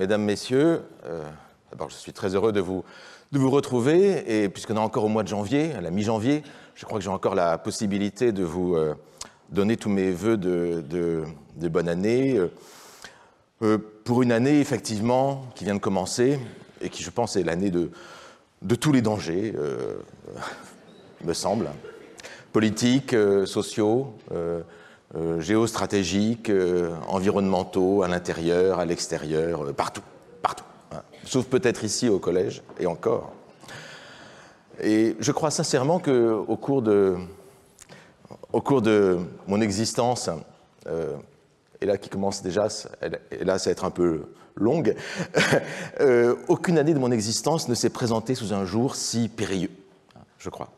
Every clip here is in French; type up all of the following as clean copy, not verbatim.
mesdames, messieurs, d'abord je suis très heureux de vous retrouver, et puisqu'on est encore au mois de janvier, à la mi-janvier, je crois que j'ai encore la possibilité de vous donner tous mes vœux de bonne année, pour une année effectivement qui vient de commencer, et qui je pense est l'année de tous les dangers, me semble, politiques, sociaux, géostratégiques, environnementaux, à l'intérieur, à l'extérieur, partout, hein. Sauf peut-être ici au collège, et encore. Et je crois sincèrement qu'au cours de mon existence, et là qui commence déjà, et là ça va être un peu longue, aucune année de mon existence ne s'est présentée sous un jour si périlleux, je crois.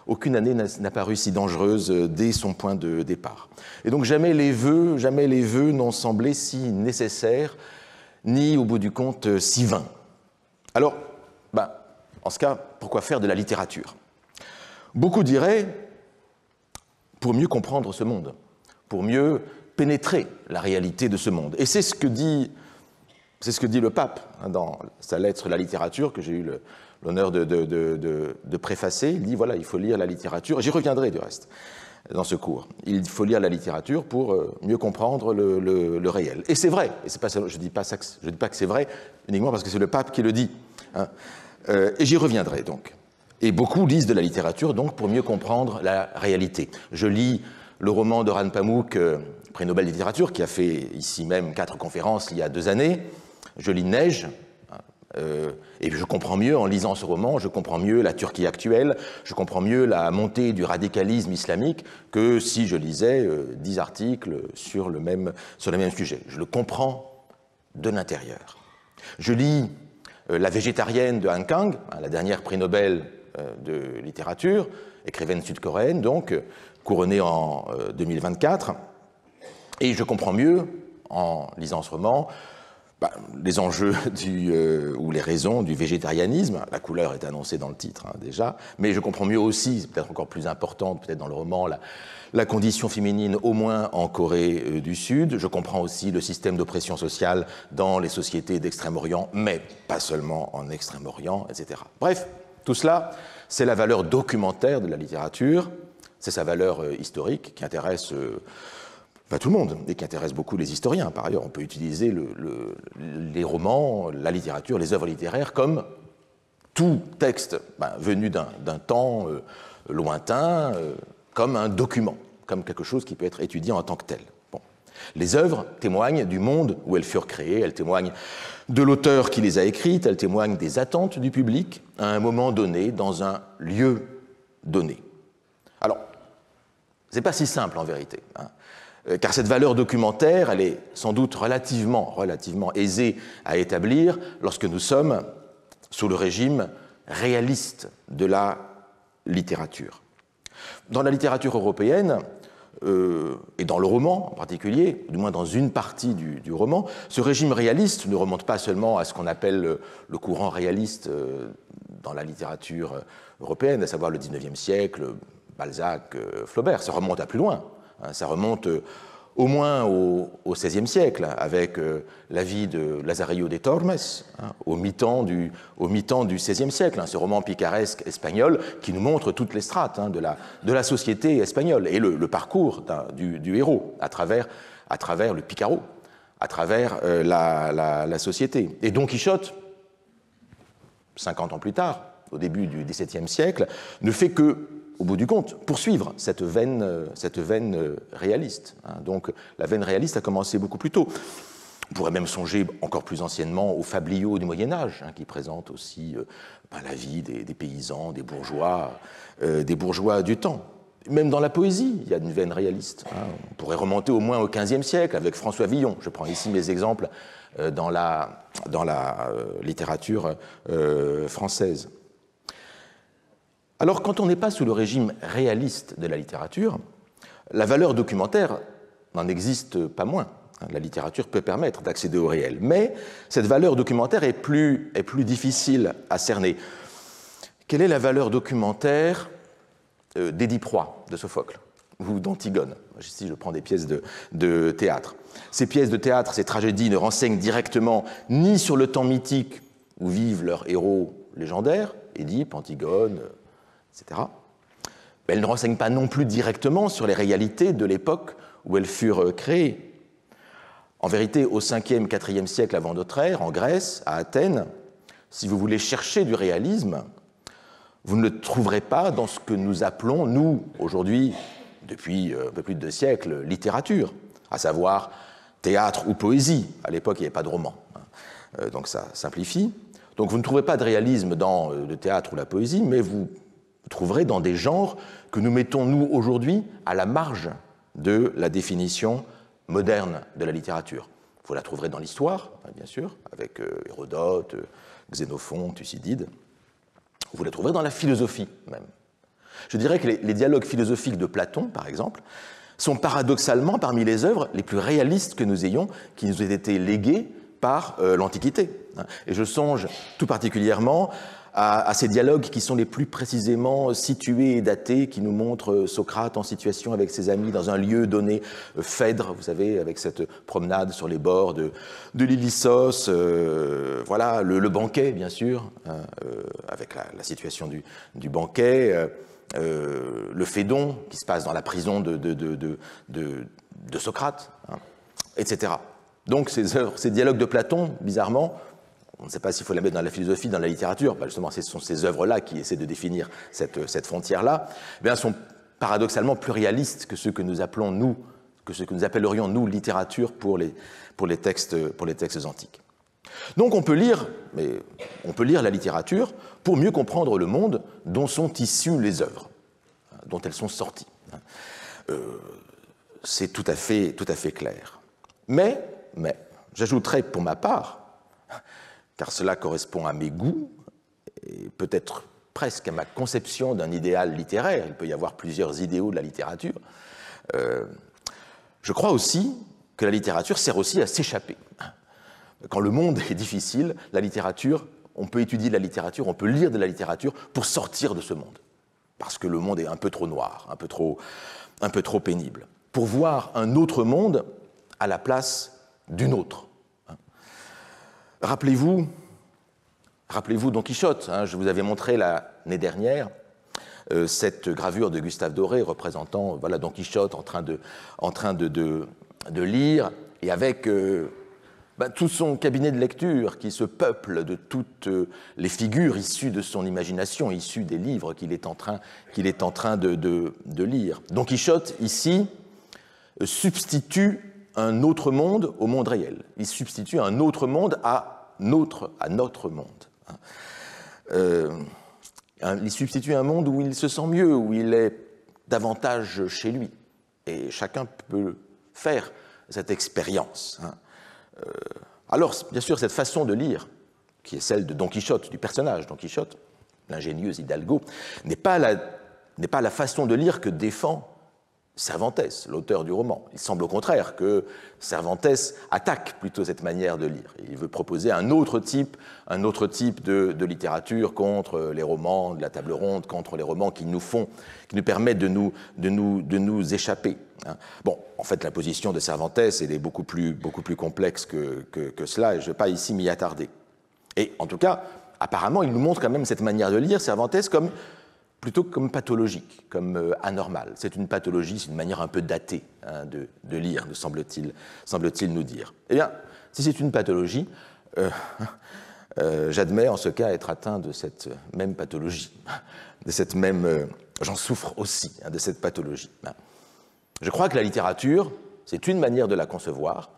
Aucune année n'a paru si dangereuse dès son point de départ. Et donc jamais les vœux n'ont semblé si nécessaires, ni au bout du compte si vains. Alors, en ce cas, pourquoi faire de la littérature? Beaucoup diraient, pour mieux comprendre ce monde, pour mieux pénétrer la réalité de ce monde. Et c'est ce que dit le pape dans sa lettre sur la littérature, que j'ai eu l'honneur de préfacer. Il dit, voilà, il faut lire la littérature, j'y reviendrai du reste dans ce cours. Il faut lire la littérature pour mieux comprendre le réel. Et c'est vrai, et c'est pas, je ne dis pas que c'est vrai uniquement parce que c'est le pape qui le dit, hein. Et j'y reviendrai donc. Et beaucoup lisent de la littérature donc pour mieux comprendre la réalité. Je lis le roman d'Orhan Pamuk, prix Nobel de littérature, qui a fait ici même 4 conférences il y a 2 années. Je lis Neige, et je comprends mieux, en lisant ce roman, je comprends mieux la Turquie actuelle, je comprends mieux la montée du radicalisme islamique que si je lisais 10 articles sur le même sujet. Je le comprends de l'intérieur. Je lis La végétarienne de Han Kang, la dernière prix Nobel de littérature, écrivaine sud-coréenne, donc, couronnée en 2024, et je comprends mieux, en lisant ce roman, les enjeux ou les raisons du végétarianisme. La couleur est annoncée dans le titre, hein, déjà, mais je comprends mieux aussi, c'est peut-être encore plus importante, peut-être dans le roman, la condition féminine, au moins en Corée du Sud. Je comprends aussi le système d'oppression sociale dans les sociétés d'Extrême-Orient, mais pas seulement en Extrême-Orient, etc. Bref, tout cela, c'est la valeur documentaire de la littérature, c'est sa valeur historique qui intéresse tout le monde, et qui intéresse beaucoup les historiens. Par ailleurs, on peut utiliser les romans, la littérature, les œuvres littéraires comme tout texte venu d'un temps lointain, comme un document, comme quelque chose qui peut être étudié en tant que tel. Bon. Les œuvres témoignent du monde où elles furent créées, elles témoignent de l'auteur qui les a écrites, elles témoignent des attentes du public à un moment donné, dans un lieu donné. Alors, c'est pas si simple en vérité, hein. Car cette valeur documentaire, elle est sans doute relativement aisée à établir lorsque nous sommes sous le régime réaliste de la littérature. Dans la littérature européenne, et dans le roman en particulier, du moins dans une partie du roman, ce régime réaliste ne remonte pas seulement à ce qu'on appelle le courant réaliste dans la littérature européenne, à savoir le XIXe siècle, Balzac, Flaubert, ça remonte à plus loin. Ça remonte au moins au XVIe siècle, avec la vie de Lazarillo de Tormes, au mi-temps du XVIe siècle, ce roman picaresque espagnol qui nous montre toutes les strates de la société espagnole et le parcours du héros à travers le Picaro, à travers la société. Et Don Quichotte, 50 ans plus tard, au début du XVIIe siècle, ne fait que, au bout du compte, poursuivre cette veine réaliste. Donc la veine réaliste a commencé beaucoup plus tôt. On pourrait même songer encore plus anciennement aux fabliaux du Moyen-Âge, qui présentent aussi la vie des paysans, des bourgeois du temps. Même dans la poésie, il y a une veine réaliste. On pourrait remonter au moins au XVe siècle avec François Villon. Je prends ici mes exemples dans la littérature française. Alors, quand on n'est pas sous le régime réaliste de la littérature, la valeur documentaire n'en existe pas moins. La littérature peut permettre d'accéder au réel, mais cette valeur documentaire est plus difficile à cerner. Quelle est la valeur documentaire d'Édipe Roi de Sophocle? ou d'Antigone. Ici, je prends des pièces de théâtre. Ces pièces de théâtre, ces tragédies ne renseignent directement ni sur le temps mythique où vivent leurs héros légendaires, Édipe, Antigone, etc. Mais elles ne renseignent pas non plus directement sur les réalités de l'époque où elles furent créées. En vérité, au 5e, 4e siècle avant notre ère, en Grèce, à Athènes, si vous voulez chercher du réalisme, vous ne le trouverez pas dans ce que nous appelons, nous, aujourd'hui, depuis un peu plus de 2 siècles, littérature, à savoir théâtre ou poésie. À l'époque, il n'y avait pas de roman, donc ça simplifie. Donc vous ne trouverez pas de réalisme dans le théâtre ou la poésie, mais vous trouverez dans des genres que nous mettons, nous, aujourd'hui, à la marge de la définition moderne de la littérature. Vous la trouverez dans l'histoire, bien sûr, avec Hérodote, Xénophon, Thucydide. Vous la trouverez dans la philosophie, même. Je dirais que les dialogues philosophiques de Platon, par exemple, sont paradoxalement parmi les œuvres les plus réalistes que nous ayons, qui nous aient été léguées par l'Antiquité. Et je songe tout particulièrement à ces dialogues qui sont les plus précisément situés et datés, qui nous montrent Socrate en situation avec ses amis dans un lieu donné, Phèdre, vous savez, avec cette promenade sur les bords de l'Ilissos, voilà, le banquet, bien sûr, avec la situation du banquet, le Phédon, qui se passe dans la prison de Socrate, etc. Donc ces dialogues de Platon, bizarrement, on ne sait pas s'il faut la mettre dans la philosophie, dans la littérature, justement, ce sont ces œuvres-là qui essaient de définir cette frontière-là, sont paradoxalement plus réalistes que ceux que nous appelons, nous, que ce que nous appellerions, nous, littérature pour les textes antiques. Donc on peut lire la littérature pour mieux comprendre le monde dont sont issues les œuvres, dont elles sont sorties. C'est tout à fait clair. Mais, j'ajouterais pour ma part, car cela correspond à mes goûts, et peut-être presque à ma conception d'un idéal littéraire, il peut y avoir plusieurs idéaux de la littérature, je crois aussi que la littérature sert aussi à s'échapper. Quand le monde est difficile, la littérature, on peut étudier la littérature, on peut lire de la littérature pour sortir de ce monde, parce que le monde est un peu trop noir, un peu trop pénible, pour voir un autre monde à la place d'une autre. Rappelez-vous Don Quichotte, je vous avais montré l'année dernière cette gravure de Gustave Doré représentant Don Quichotte en train de lire, et avec tout son cabinet de lecture qui se peuple de toutes les figures issues de son imagination, issues des livres qu'il est en train de lire. Don Quichotte, ici, substitue un autre monde au monde réel. Il substitue un autre monde à notre monde. Il substitue un monde où il se sent mieux, où il est davantage chez lui. Et chacun peut faire cette expérience. Alors, bien sûr, cette façon de lire, qui est celle de Don Quichotte, du personnage Don Quichotte, l'ingénieux Hidalgo, n'est pas la façon de lire que défend Cervantes, l'auteur du roman. Il semble au contraire que Cervantes attaque plutôt cette manière de lire. Il veut proposer un autre type de littérature contre les romans de la table ronde, contre les romans qui nous permettent de nous échapper. Bon, en fait, la position de Cervantes, elle est beaucoup plus complexe que cela, et je ne vais pas ici m'y attarder. Et en tout cas, apparemment, il nous montre quand même cette manière de lire, Cervantes, plutôt comme pathologique, comme anormale. C'est une pathologie, c'est une manière un peu datée de lire, semble-t-il nous dire. Eh bien, si c'est une pathologie, j'admets en ce cas être atteint de cette même pathologie, j'en souffre aussi, de cette pathologie. Je crois que la littérature, c'est une manière de la concevoir,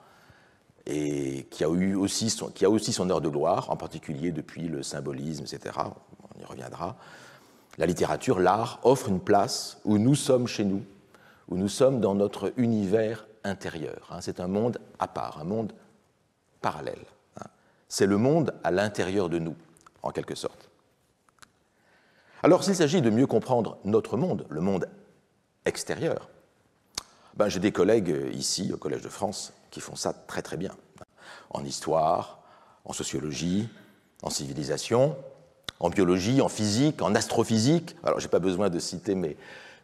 et qui a aussi son heure de gloire, en particulier depuis le symbolisme, etc. On y reviendra. La littérature, l'art, offre une place où nous sommes chez nous, où nous sommes dans notre univers intérieur. C'est un monde à part, un monde parallèle. C'est le monde à l'intérieur de nous, en quelque sorte. Alors, s'il s'agit de mieux comprendre notre monde, le monde extérieur, j'ai des collègues ici, au Collège de France, qui font ça très très bien. En histoire, en sociologie, en civilisation, en biologie, en physique, en astrophysique. Alors, je n'ai pas besoin de citer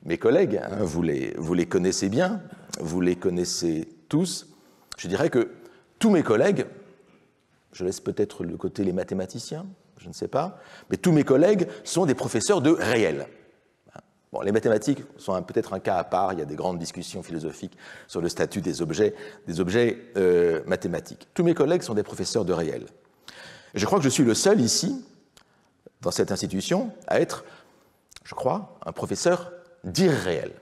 mes collègues, hein, vous les connaissez bien, vous les connaissez tous. Je dirais que tous mes collègues, je laisse peut-être de côté les mathématiciens, je ne sais pas, mais tous mes collègues sont des professeurs de réel. Bon, les mathématiques sont peut-être un cas à part, il y a des grandes discussions philosophiques sur le statut des objets mathématiques. Tous mes collègues sont des professeurs de réel. Et je crois que je suis le seul ici, dans cette institution, à être, je crois, un professeur d'irréel,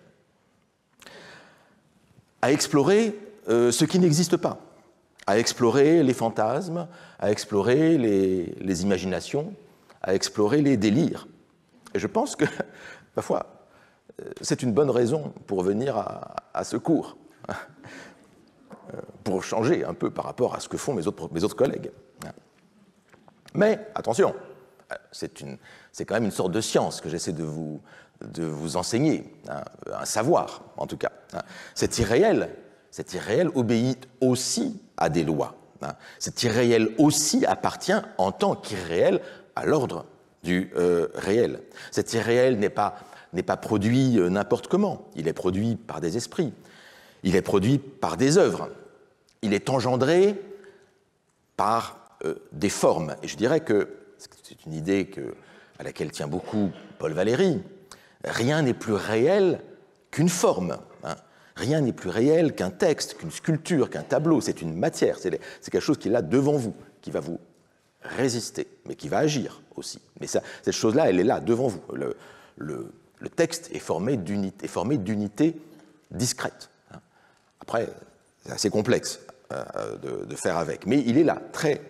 à explorer ce qui n'existe pas, à explorer les fantasmes, à explorer les imaginations, à explorer les délires. Et je pense que, parfois, c'est une bonne raison pour venir à ce cours, pour changer un peu par rapport à ce que font mes autres collègues. Mais, attention, c'est quand même une sorte de science que j'essaie de vous enseigner, hein, un savoir, en tout cas. Cet irréel obéit aussi à des lois. Hein. Cet irréel aussi appartient en tant qu'irréel à l'ordre du réel. Cet irréel n'est pas produit n'importe comment. Il est produit par des esprits. Il est produit par des œuvres. Il est engendré par des formes. Et je dirais que c'est une idée à laquelle tient beaucoup Paul Valéry. Rien n'est plus réel qu'une forme. Hein. Rien n'est plus réel qu'un texte, qu'une sculpture, qu'un tableau. C'est une matière. C'est quelque chose qui est là devant vous, qui va vous résister, mais qui va agir aussi. Mais cette chose-là, elle est là devant vous. Le texte est formé d'unités discrètes. Après, c'est assez complexe de faire avec, mais il est là, très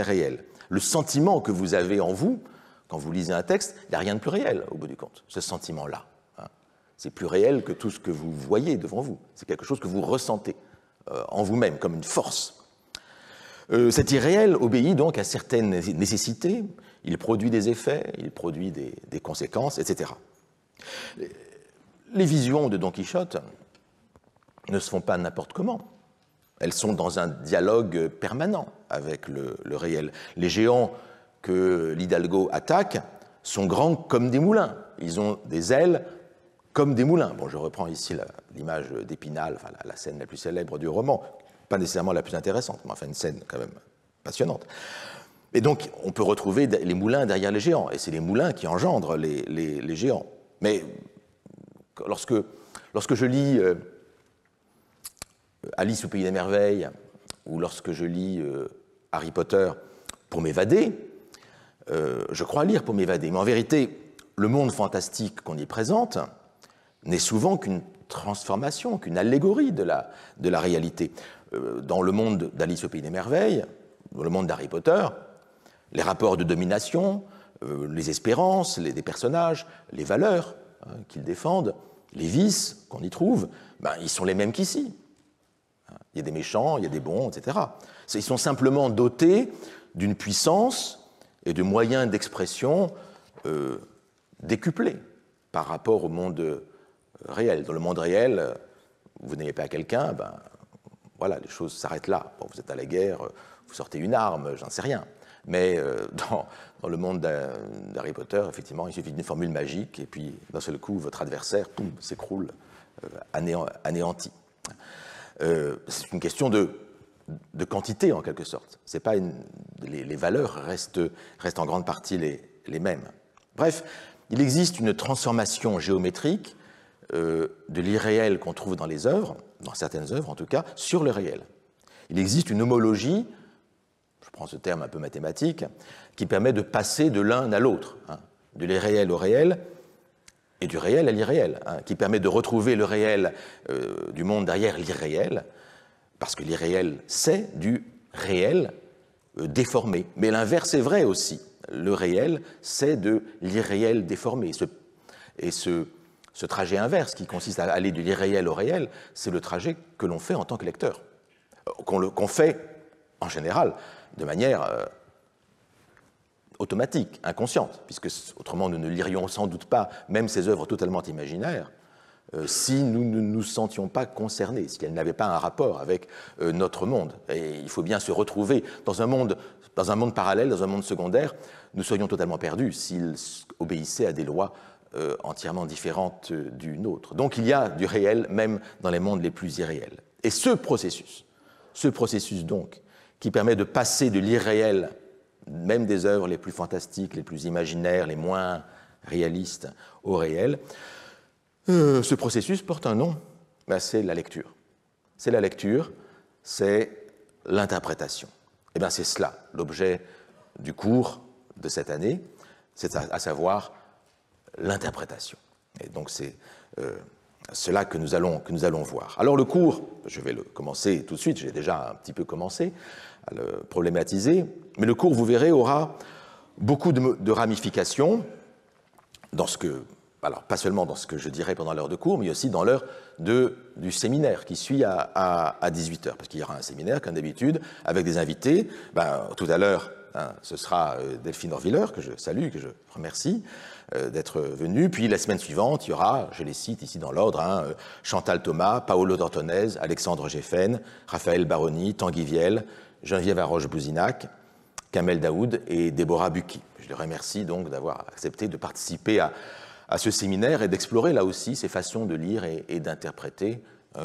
réel. Le sentiment que vous avez en vous, quand vous lisez un texte, il n'y a rien de plus réel au bout du compte, ce sentiment-là. C'est plus réel que tout ce que vous voyez devant vous. C'est quelque chose que vous ressentez en vous-même, comme une force. Cet irréel obéit donc à certaines nécessités, il produit des effets, il produit des conséquences, etc. Les visions de Don Quichotte ne se font pas n'importe comment. Elles sont dans un dialogue permanent avec le réel. Les géants que l'Hidalgo attaque sont grands comme des moulins. Ils ont des ailes comme des moulins. Bon, je reprends ici l'image d'Épinal, enfin, la scène la plus célèbre du roman, pas nécessairement la plus intéressante, mais enfin une scène quand même passionnante. Et donc, on peut retrouver les moulins derrière les géants, et c'est les moulins qui engendrent les géants. Mais lorsque je lis Alice au Pays des Merveilles, ou lorsque je lis Harry Potter pour m'évader, je crois lire pour m'évader. Mais en vérité, le monde fantastique qu'on y présente n'est souvent qu'une transformation, qu'une allégorie de la réalité. Dans le monde d'Alice au Pays des Merveilles, dans le monde d'Harry Potter, les rapports de domination, les espérances des personnages, les valeurs qu'ils défendent, les vices qu'on y trouve, ils sont les mêmes qu'ici. Il y a des méchants, il y a des bons, etc. Ils sont simplement dotés d'une puissance et de moyens d'expression décuplés par rapport au monde réel. Dans le monde réel, vous n'aimez pas quelqu'un, voilà, les choses s'arrêtent là. Bon, vous êtes à la guerre, vous sortez une arme, j'en sais rien. Mais dans le monde d'Harry Potter, effectivement, il suffit d'une formule magique et puis d'un seul coup, votre adversaire, poum, s'écroule, anéanti. C'est une question de quantité, en quelque sorte. C'est pas les valeurs restent en grande partie les mêmes. Bref, il existe une transformation géométrique de l'irréel qu'on trouve dans les œuvres, dans certaines œuvres en tout cas, sur le réel. Il existe une homologie, je prends ce terme un peu mathématique, qui permet de passer de l'un à l'autre, de l'irréel au réel, et du réel à l'irréel, qui permet de retrouver le réel du monde derrière l'irréel, parce que l'irréel, c'est du réel déformé. Mais l'inverse est vrai aussi. Le réel, c'est de l'irréel déformé. Et ce trajet inverse, qui consiste à aller de l'irréel au réel, c'est le trajet que l'on fait en tant que lecteur, qu'on fait en général de manière automatique, inconsciente, puisque autrement nous ne lirions sans doute pas même ces œuvres totalement imaginaires si nous ne nous sentions pas concernés, si elles n'avaient pas un rapport avec notre monde. Et il faut bien se retrouver dans un monde parallèle, dans un monde secondaire. Nous serions totalement perdus s'ils obéissaient à des lois entièrement différente du nôtre. Donc il y a du réel même dans les mondes les plus irréels. Et ce processus donc, qui permet de passer de l'irréel, même des œuvres les plus fantastiques, les plus imaginaires, les moins réalistes, au réel, ce processus porte un nom, ben, c'est la lecture. C'est la lecture, c'est l'interprétation. Et bien c'est cela, l'objet du cours de cette année, c'est à savoir l'interprétation. Et donc c'est cela que nous allons voir. Alors le cours, je vais le commencer tout de suite, j'ai déjà un petit peu commencé à le problématiser, mais le cours, vous verrez, aura beaucoup de ramifications dans ce que, alors pas seulement dans ce que je dirai pendant l'heure de cours, mais aussi dans l'heure du séminaire qui suit à 18h, parce qu'il y aura un séminaire, comme d'habitude, avec des invités. Ben, tout à l'heure, ce sera Delphine Orviller, que je salue, que je remercie d'être venue. Puis la semaine suivante, il y aura, je les cite ici dans l'ordre, Chantal Thomas, Paolo D'Ortonez, Alexandre Geffen, Raphaël Baroni, Tanguy Viel, Geneviève Arroche-Bouzinac, Kamel Daoud et Déborah Bucchi. Je les remercie donc d'avoir accepté de participer à ce séminaire et d'explorer là aussi ces façons de lire et d'interpréter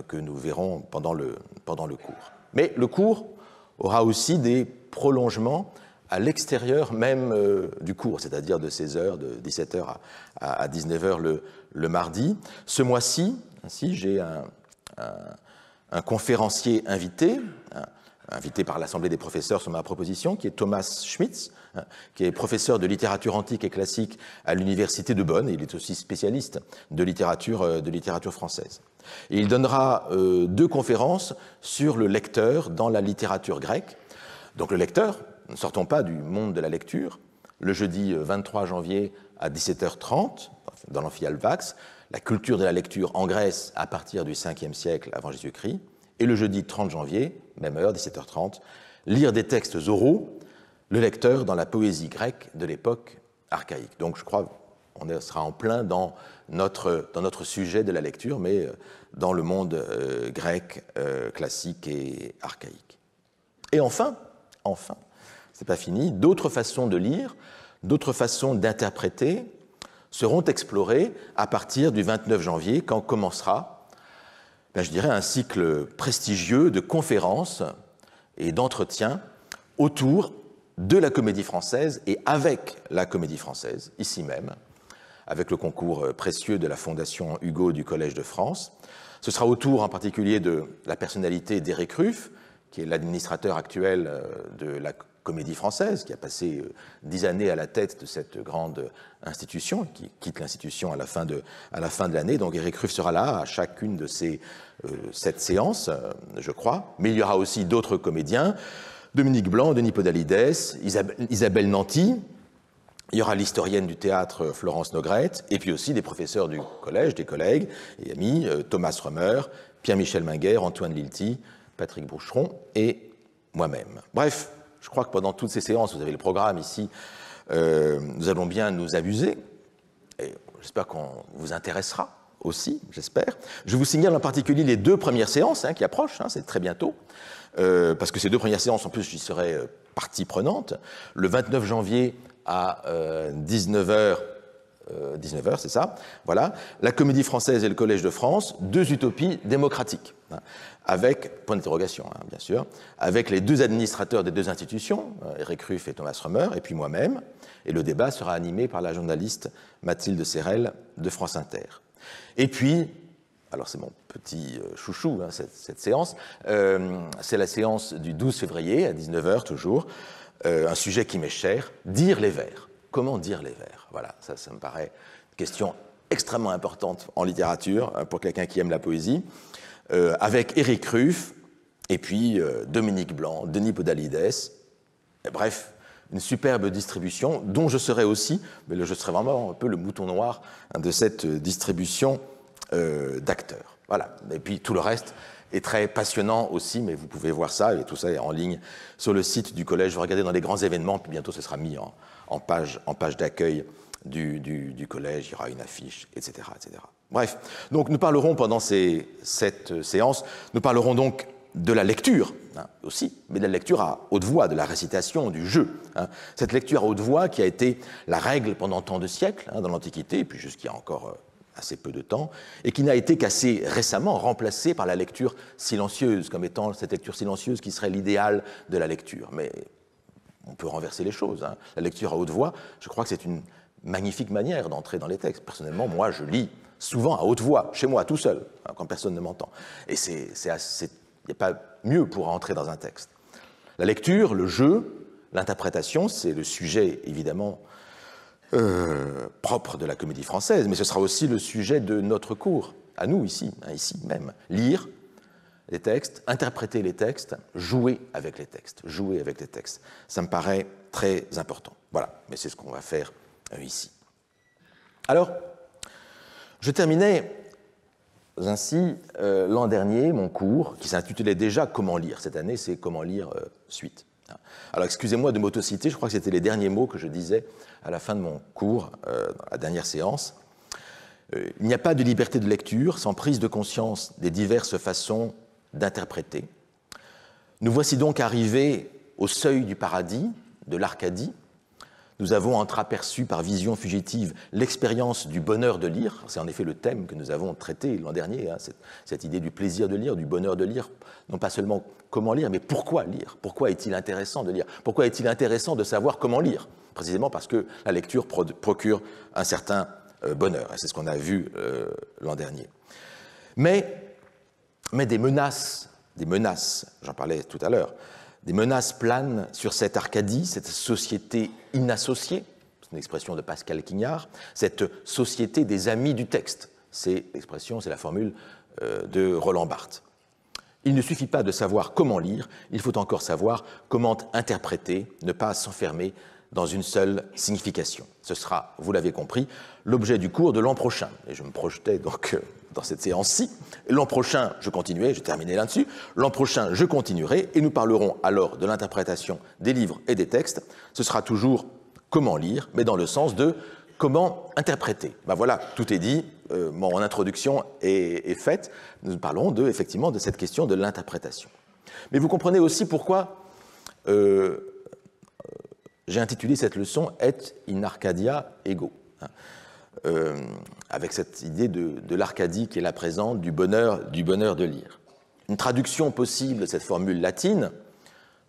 que nous verrons pendant le cours. Mais le cours aura aussi des prolongements à l'extérieur même du cours, c'est-à-dire de 16h, de 17h à 19h le mardi. Ce mois-ci, ainsi, j'ai un conférencier invité par l'Assemblée des professeurs sur ma proposition, qui est Thomas Schmitz, qui est professeur de littérature antique et classique à l'Université de Bonn, et il est aussi spécialiste de littérature française. Et il donnera 2 conférences sur le lecteur dans la littérature grecque. Donc le lecteur, ne sortons pas du monde de la lecture, le jeudi 23 janvier à 17h30, dans l'amphi Alvax, la culture de la lecture en Grèce à partir du 5e siècle avant Jésus-Christ, et le jeudi 30 janvier, même heure, 17h30, lire des textes oraux, le lecteur dans la poésie grecque de l'époque archaïque. Donc je crois qu'on sera en plein dans notre sujet de la lecture, mais dans le monde grec classique et archaïque. Et enfin, c'est pas fini, d'autres façons de lire, d'autres façons d'interpréter seront explorées à partir du 29 janvier, quand commencera, je dirais, un cycle prestigieux de conférences et d'entretiens autour de la Comédie Française et avec la Comédie Française, ici même, avec le concours précieux de la Fondation Hugo du Collège de France. Ce sera autour en particulier de la personnalité d'Éric Ruff, qui est l'administrateur actuel de la Comédie Française, qui a passé 10 années à la tête de cette grande institution, qui quitte l'institution à la fin de l'année. Donc Éric Ruff sera là à chacune de ces 7 séances, je crois. Mais il y aura aussi d'autres comédiens, Dominique Blanc, Denis Podalides, Isabelle Nanty. Il y aura l'historienne du théâtre Florence Nogrette, et puis aussi des professeurs du collège, des collègues et amis, Thomas Römer, Pierre-Michel Minguer, Antoine Lilti, Patrick Boucheron et moi-même. Bref, je crois que pendant toutes ces séances, vous avez le programme ici, nous allons bien nous amuser, et j'espère qu'on vous intéressera aussi, j'espère. Je vous signale en particulier les 2 premières séances qui approchent, c'est très bientôt, parce que ces 2 premières séances, en plus, j'y serai partie prenante. Le 29 janvier à 19h, c'est ça, voilà, la Comédie Française et le Collège de France, 2 utopies démocratiques, avec, point d'interrogation, bien sûr, avec les 2 administrateurs des 2 institutions, Éric Ruff et Thomas Römer, et puis moi-même, et le débat sera animé par la journaliste Mathilde Serrel de France Inter. Et puis, alors c'est mon petit chouchou, cette séance, c'est la séance du 12 février à 19h toujours, un sujet qui m'est cher, dire les vers. Comment dire les vers? Voilà, ça me paraît une question extrêmement importante en littérature, pour quelqu'un qui aime la poésie, avec Éric Ruff, et puis Dominique Blanc, Denis Podalides, bref, une superbe distribution, dont je serai aussi, mais je serai vraiment un peu le mouton noir de cette distribution d'acteurs. Voilà, et puis tout le reste est très passionnant aussi, mais vous pouvez voir ça, et tout ça est en ligne sur le site du collège. Vous regardez dans les grands événements, puis bientôt ce sera mis en page d'accueil du collège, il y aura une affiche, etc., etc. Bref, donc nous parlerons pendant cette séance, nous parlerons donc de la lecture, hein, aussi, mais de la lecture à haute voix, de la récitation, du jeu. Hein. Cette lecture à haute voix qui a été la règle pendant tant de siècles, hein, dans l'Antiquité, et puis jusqu'il y a encore assez peu de temps, et qui n'a été qu'assez récemment remplacée par la lecture silencieuse, comme étant cette lecture silencieuse qui serait l'idéal de la lecture. Mais on peut renverser les choses. Hein. La lecture à haute voix, je crois que c'est une magnifique manière d'entrer dans les textes. Personnellement, moi, je lis souvent à haute voix, chez moi, tout seul, hein, quand personne ne m'entend. Et il n'y a pas mieux pour entrer dans un texte. La lecture, le jeu, l'interprétation, c'est le sujet, évidemment, propre de la Comédie Française, mais ce sera aussi le sujet de notre cours, à nous, ici, hein, ici même. Lire les textes, interpréter les textes, jouer avec les textes, jouer avec les textes. Ça me paraît très important. Voilà, mais c'est ce qu'on va faire ici. Alors, je terminais ainsi l'an dernier mon cours qui s'intitulait déjà « Comment lire ». Cette année, c'est « Comment lire suite ». Alors, excusez-moi de m'autociter, je crois que c'était les derniers mots que je disais à la fin de mon cours, dans la dernière séance. Il n'y a pas de liberté de lecture sans prise de conscience des diverses façons d'interpréter. Nous voici donc arrivés au seuil du paradis, de l'Arcadie. Nous avons entreaperçu par vision fugitive l'expérience du bonheur de lire. C'est en effet le thème que nous avons traité l'an dernier, hein, cette idée du plaisir de lire, du bonheur de lire, non pas seulement comment lire, mais pourquoi lire. Pourquoi est-il intéressant de lire? Pourquoi est-il intéressant de savoir comment lire? Précisément parce que la lecture procure un certain bonheur, et c'est ce qu'on a vu l'an dernier. Mais des menaces, j'en parlais tout à l'heure, des menaces planent sur cette Arcadie, cette société inassociée, c'est une expression de Pascal Quignard, cette société des amis du texte, c'est l'expression, c'est la formule de Roland Barthes. Il ne suffit pas de savoir comment lire, il faut encore savoir comment interpréter, ne pas s'enfermer dans une seule signification. Ce sera, vous l'avez compris, l'objet du cours de l'an prochain. Et je me projetais donc dans cette séance-ci. L'an prochain, je continuerai, je terminais là-dessus. L'an prochain, je continuerai et nous parlerons alors de l'interprétation des livres et des textes. Ce sera toujours comment lire, mais dans le sens de comment interpréter. Ben voilà, tout est dit, mon introduction est faite. Nous parlons effectivement de cette question de l'interprétation. Mais vous comprenez aussi pourquoi j'ai intitulé cette leçon « Et in Arcadia ego », avec cette idée de l'Arcadie qui est là présente, du bonheur de lire. Une traduction possible de cette formule latine,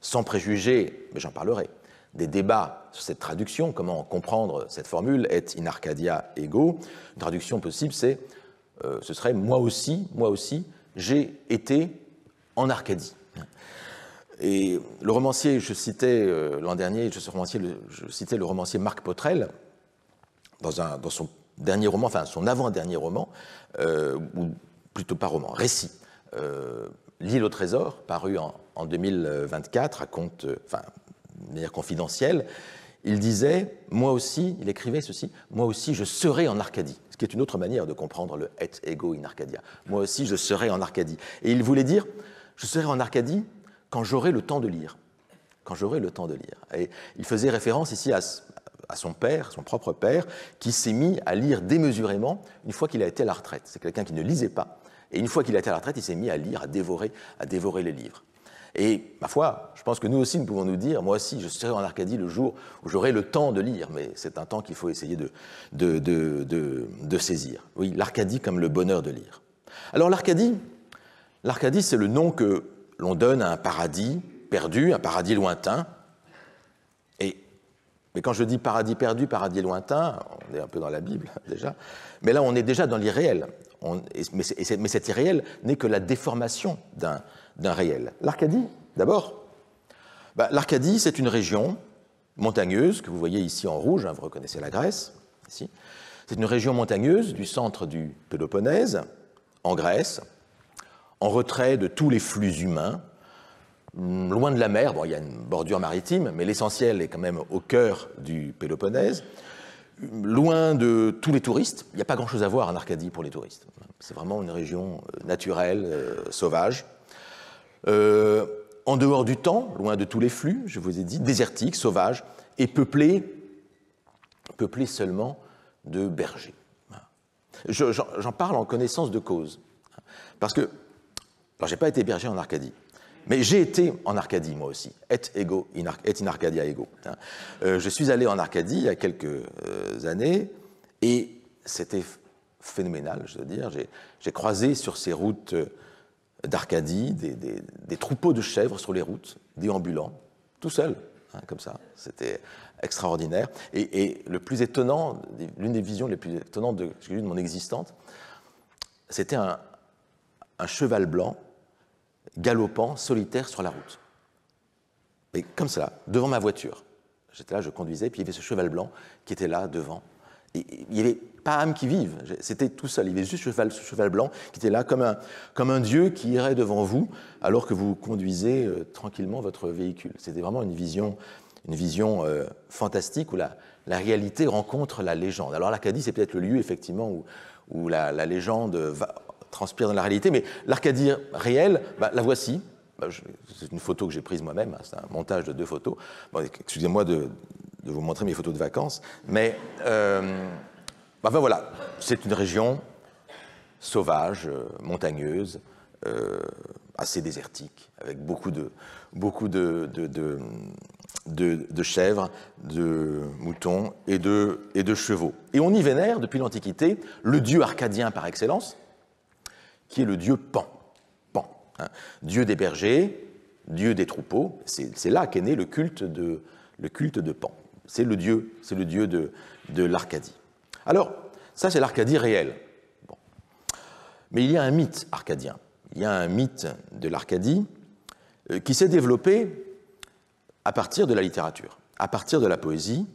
sans préjuger, mais j'en parlerai, des débats sur cette traduction, comment comprendre cette formule « Et in Arcadia ego ». Une traduction possible, ce serait « moi aussi, j'ai été en Arcadie ». Et le romancier, je citais l'an dernier, je citais le romancier Marc Potrel dans son dernier roman, enfin son avant-dernier roman, ou plutôt pas roman, récit, L'île au trésor, paru en 2024, raconte, de manière confidentielle, il disait, moi aussi, il écrivait ceci, moi aussi je serai en Arcadie, ce qui est une autre manière de comprendre le et ego in Arcadia. Moi aussi je serai en Arcadie. Et il voulait dire, je serai en Arcadie quand j'aurai le temps de lire. Quand j'aurai le temps de lire. Et il faisait référence ici à son père, son propre père, qui s'est mis à lire démesurément une fois qu'il a été à la retraite. C'est quelqu'un qui ne lisait pas. Et une fois qu'il a été à la retraite, il s'est mis à lire, à dévorer les livres. Et, ma foi, je pense que nous aussi, nous pouvons nous dire, moi aussi, je serai en Arcadie le jour où j'aurai le temps de lire. Mais c'est un temps qu'il faut essayer de saisir. Oui, l'Arcadie comme le bonheur de lire. Alors l'Arcadie, c'est le nom que l'on donne à un paradis perdu, un paradis lointain. Mais quand je dis paradis perdu, paradis lointain, on est un peu dans la Bible déjà, mais là on est déjà dans l'irréel. Mais cet irréel n'est que la déformation d'un réel. L'Arcadie, d'abord, l'Arcadie c'est une région montagneuse, que vous voyez ici en rouge, hein, vous reconnaissez la Grèce, ici. C'est une région montagneuse du centre du Péloponnèse, en Grèce, en retrait de tous les flux humains, loin de la mer, bon, il y a une bordure maritime, mais l'essentiel est quand même au cœur du Péloponnèse, loin de tous les touristes. Il n'y a pas grand-chose à voir en Arcadie pour les touristes. C'est vraiment une région naturelle, sauvage. En dehors du temps, loin de tous les flux, je vous ai dit, désertique, sauvage, et peuplée seulement de bergers. J'en parle en connaissance de cause. Parce que, alors j'ai pas été berger en Arcadie, Mais j'ai été en Arcadie, moi aussi, et in Arcadia ego. Je suis allé en Arcadie il y a quelques années, et c'était phénoménal, je dois dire. J'ai croisé sur ces routes d'Arcadie des troupeaux de chèvres sur les routes, déambulants, tout seuls, comme ça. C'était extraordinaire. Et le plus étonnant, l'une des visions les plus étonnantes que j'ai eues de mon existence, c'était un cheval blanc galopant, solitaire sur la route. Et comme ça, devant ma voiture. J'étais là, je conduisais, puis il y avait ce cheval blanc qui était là, devant. Et il n'y avait pas âme qui vive, c'était tout seul. Il y avait juste ce cheval blanc qui était là comme un dieu qui irait devant vous alors que vous conduisez tranquillement votre véhicule. C'était vraiment une vision fantastique où la réalité rencontre la légende. Alors l'Arcadie, c'est peut-être le lieu effectivement où la légende transpire dans la réalité, mais l'Arcadie réelle, la voici. C'est une photo que j'ai prise moi-même, c'est un montage de 2 photos. Bon, excusez-moi de vous montrer mes photos de vacances, mais voilà, c'est une région sauvage, montagneuse, assez désertique, avec beaucoup de chèvres, de moutons et de chevaux. Et on y vénère, depuis l'Antiquité, le dieu arcadien par excellence, qui est le dieu Pan. Dieu des bergers, dieu des troupeaux. C'est là qu'est né le culte de Pan. C'est le dieu de l'Arcadie. Alors, ça c'est l'Arcadie réelle. Bon. Mais il y a un mythe arcadien. Il y a un mythe de l'Arcadie qui s'est développé à partir de la littérature, à partir de la poésie,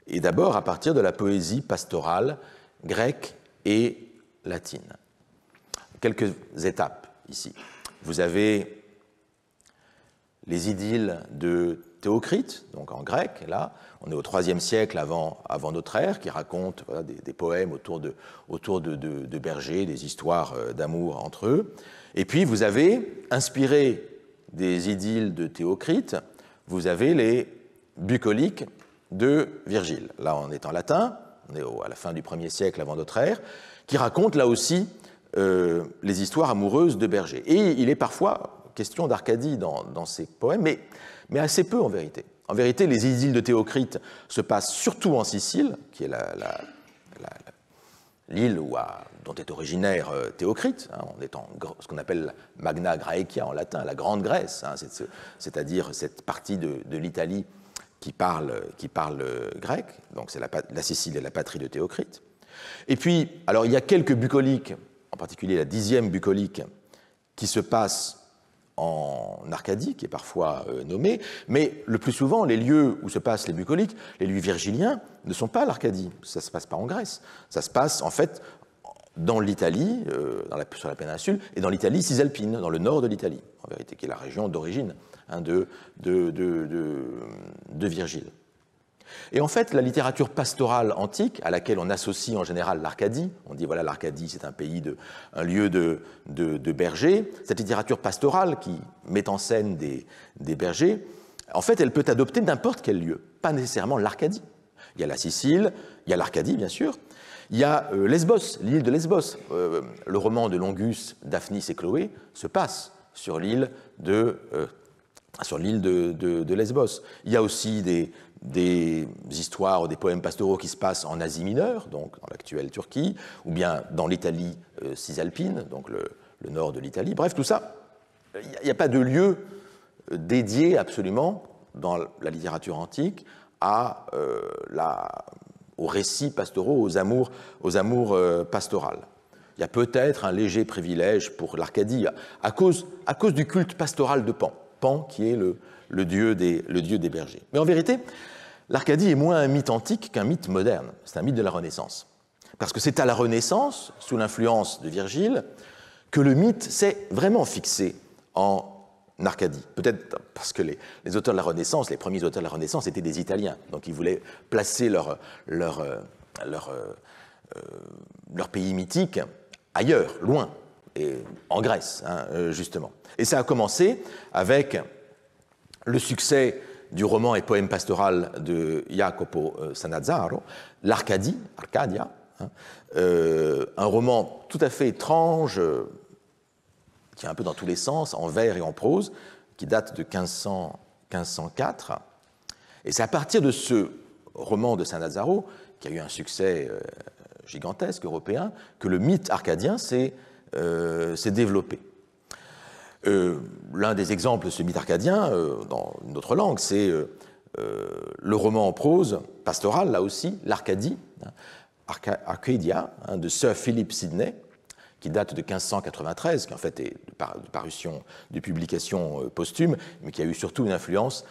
et d'abord à partir de la poésie pastorale grecque et latine. Quelques étapes ici. Vous avez les idylles de Théocrite, donc en grec, là, on est au IIIe siècle avant notre ère, qui raconte des poèmes autour de bergers, des histoires d'amour entre eux. Et puis vous avez, inspiré des idylles de Théocrite, vous avez les bucoliques de Virgile. Là, on est en latin, on est à la fin du 1er siècle avant notre ère, qui raconte là aussi les histoires amoureuses de bergers. Et il est parfois question d'Arcadie dans ces poèmes, mais assez peu en vérité. En vérité, les idylles de Théocrite se passent surtout en Sicile, qui est l'île dont est originaire Théocrite. On est en ce qu'on appelle Magna Graecia en latin, la Grande Grèce, c'est-à-dire cette partie de l'Italie qui parle grec. Donc c'est la Sicile est la patrie de Théocrite. Et puis, alors il y a quelques bucoliques, en particulier la 10e bucolique, qui se passe en Arcadie, qui est parfois nommée, mais le plus souvent, les lieux où se passent les bucoliques, les lieux virgiliens, ne sont pas l'Arcadie, ça ne se passe pas en Grèce, ça se passe en fait dans l'Italie, sur la péninsule, et dans l'Italie cisalpine, dans le nord de l'Italie, en vérité, qui est la région d'origine de Virgile. Et en fait, la littérature pastorale antique, à laquelle on associe en général l'Arcadie, on dit voilà, l'Arcadie c'est un lieu de bergers, cette littérature pastorale qui met en scène des bergers, en fait, elle peut adopter n'importe quel lieu, pas nécessairement l'Arcadie. Il y a la Sicile, il y a l'Arcadie, bien sûr, il y a Lesbos, l'île de Lesbos. Le roman de Longus, Daphnis et Chloé, se passe sur l'île de Lesbos. Il y a aussi des histoires ou des poèmes pastoraux qui se passent en Asie mineure, donc dans l'actuelle Turquie, ou bien dans l'Italie cisalpine, donc le nord de l'Italie. Bref, tout ça, il n'y a pas de lieu dédié absolument dans la littérature antique aux récits pastoraux, aux amours pastorales. Il y a peut-être un léger privilège pour l'Arcadie à cause du culte pastoral de Pan. Pan qui est le dieu des bergers. Mais en vérité, l'Arcadie est moins un mythe antique qu'un mythe moderne. C'est un mythe de la Renaissance. Parce que c'est à la Renaissance, sous l'influence de Virgile, que le mythe s'est vraiment fixé en Arcadie. Peut-être parce que les auteurs de la Renaissance, les premiers auteurs de la Renaissance étaient des Italiens. Donc ils voulaient placer leur pays mythique ailleurs, loin, et en Grèce, justement. Et ça a commencé avec le succès du roman et poème pastoral de Jacopo Sanazzaro, l'Arcadie, Arcadia, un roman tout à fait étrange, qui est un peu dans tous les sens, en vers et en prose, qui date de 1504. Et c'est à partir de ce roman de Sannazaro, qui a eu un succès gigantesque européen, que le mythe arcadien s'est développé. L'un des exemples de ce mythe arcadien, dans une autre langue, c'est le roman en prose, pastoral, là aussi, l'Arcadie, Arcadia, de Sir Philip Sidney, qui date de 1593, qui en fait est de publication posthume, mais qui a eu surtout une influence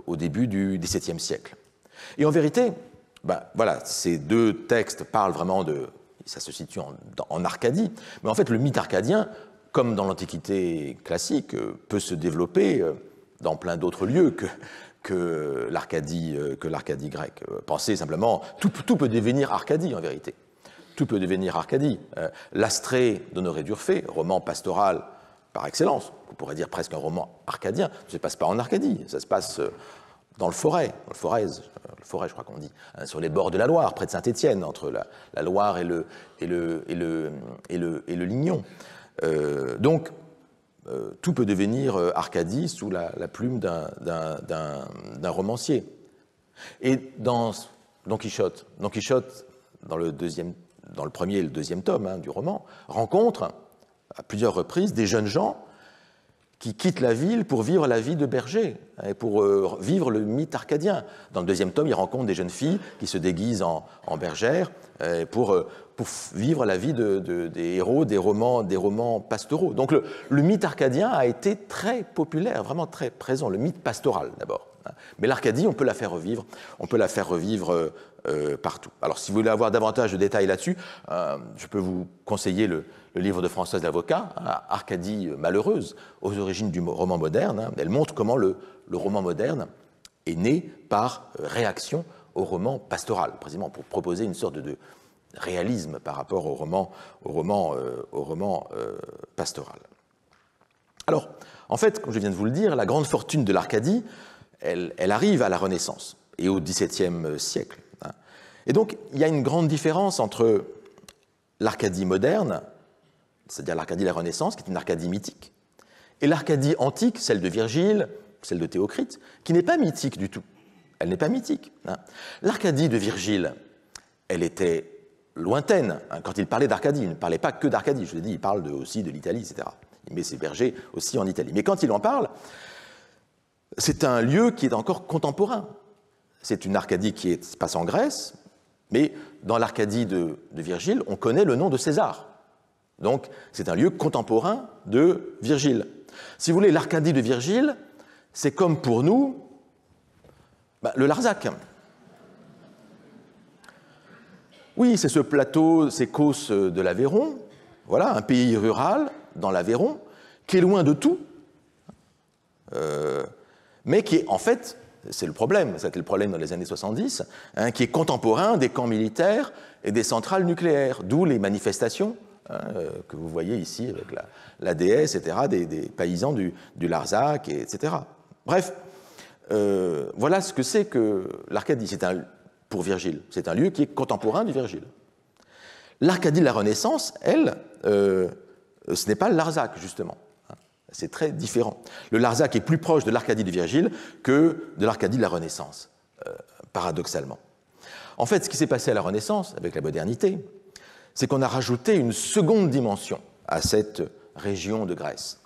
au début du XVIIe siècle. Et en vérité, voilà, ces deux textes parlent vraiment de... Ça se situe en Arcadie, mais en fait, le mythe arcadien, comme dans l'Antiquité classique, peut se développer dans plein d'autres lieux que l'Arcadie grecque. Pensez simplement, tout peut devenir Arcadie, en vérité. Tout peut devenir Arcadie. L'Astrée d'Honoré d'Urfé, roman pastoral par excellence, on pourrait dire presque un roman arcadien, ne se passe pas en Arcadie, ça se passe dans le Forez, je crois qu'on dit, sur les bords de la Loire, près de Saint-Étienne, entre la Loire et le Lignon. Donc, tout peut devenir Arcadie sous la plume d'un romancier. Et dans Don Quichotte, dans le premier et le deuxième tome du roman, rencontre à plusieurs reprises des jeunes gens qui quittent la ville pour vivre la vie de berger, et pour vivre le mythe arcadien. Dans le deuxième tome, il rencontre des jeunes filles qui se déguisent en bergères pour vivre la vie des héros des romans pastoraux. Donc le mythe arcadien a été très populaire, vraiment très présent, le mythe pastoral d'abord. Mais l'Arcadie, on peut la faire revivre partout. Alors, si vous voulez avoir davantage de détails là-dessus, je peux vous conseiller le livre de Françoise Lavocat, Arcadie malheureuse, aux origines du roman moderne. Elle montre comment le roman moderne est né par réaction au roman pastoral, précisément pour proposer une sorte de réalisme par rapport au roman pastoral. Alors, en fait, comme je viens de vous le dire, la grande fortune de l'Arcadie, elle arrive à la Renaissance et au XVIIe siècle. Et donc, il y a une grande différence entre l'Arcadie moderne, c'est-à-dire l'Arcadie de la Renaissance, qui est une Arcadie mythique, et l'Arcadie antique, celle de Virgile, celle de Théocrite, qui n'est pas mythique du tout. Elle n'est pas mythique. L'Arcadie de Virgile, elle était lointaine. Quand il parlait d'Arcadie, il ne parlait pas que d'Arcadie. Je l'ai dit, il parle aussi de l'Italie, etc. Il met ses bergers aussi en Italie. Mais quand il en parle, c'est un lieu qui est encore contemporain. C'est une Arcadie qui se passe en Grèce, mais dans l'Arcadie de Virgile, on connaît le nom de César. Donc, c'est un lieu contemporain de Virgile. Si vous voulez, l'Arcadie de Virgile, c'est comme pour nous le Larzac. Oui, c'est ce plateau, ces causses de l'Aveyron, voilà, un pays rural dans l'Aveyron, qui est loin de tout, mais qui est, en fait, c'est le problème, c'était le problème dans les années 70, qui est contemporain des camps militaires et des centrales nucléaires, d'où les manifestations que vous voyez ici avec la déesse, etc., des paysans du Larzac, etc. Bref, voilà ce que c'est que l'Arcadie, pour Virgile. C'est un lieu qui est contemporain du Virgile. L'Arcadie de la Renaissance, elle, ce n'est pas le Larzac, justement. C'est très différent. Le Larzac est plus proche de l'Arcadie de Virgile que de l'Arcadie de la Renaissance, paradoxalement. En fait, ce qui s'est passé à la Renaissance, avec la modernité, c'est qu'on a rajouté une seconde dimension à cette région de Grèce,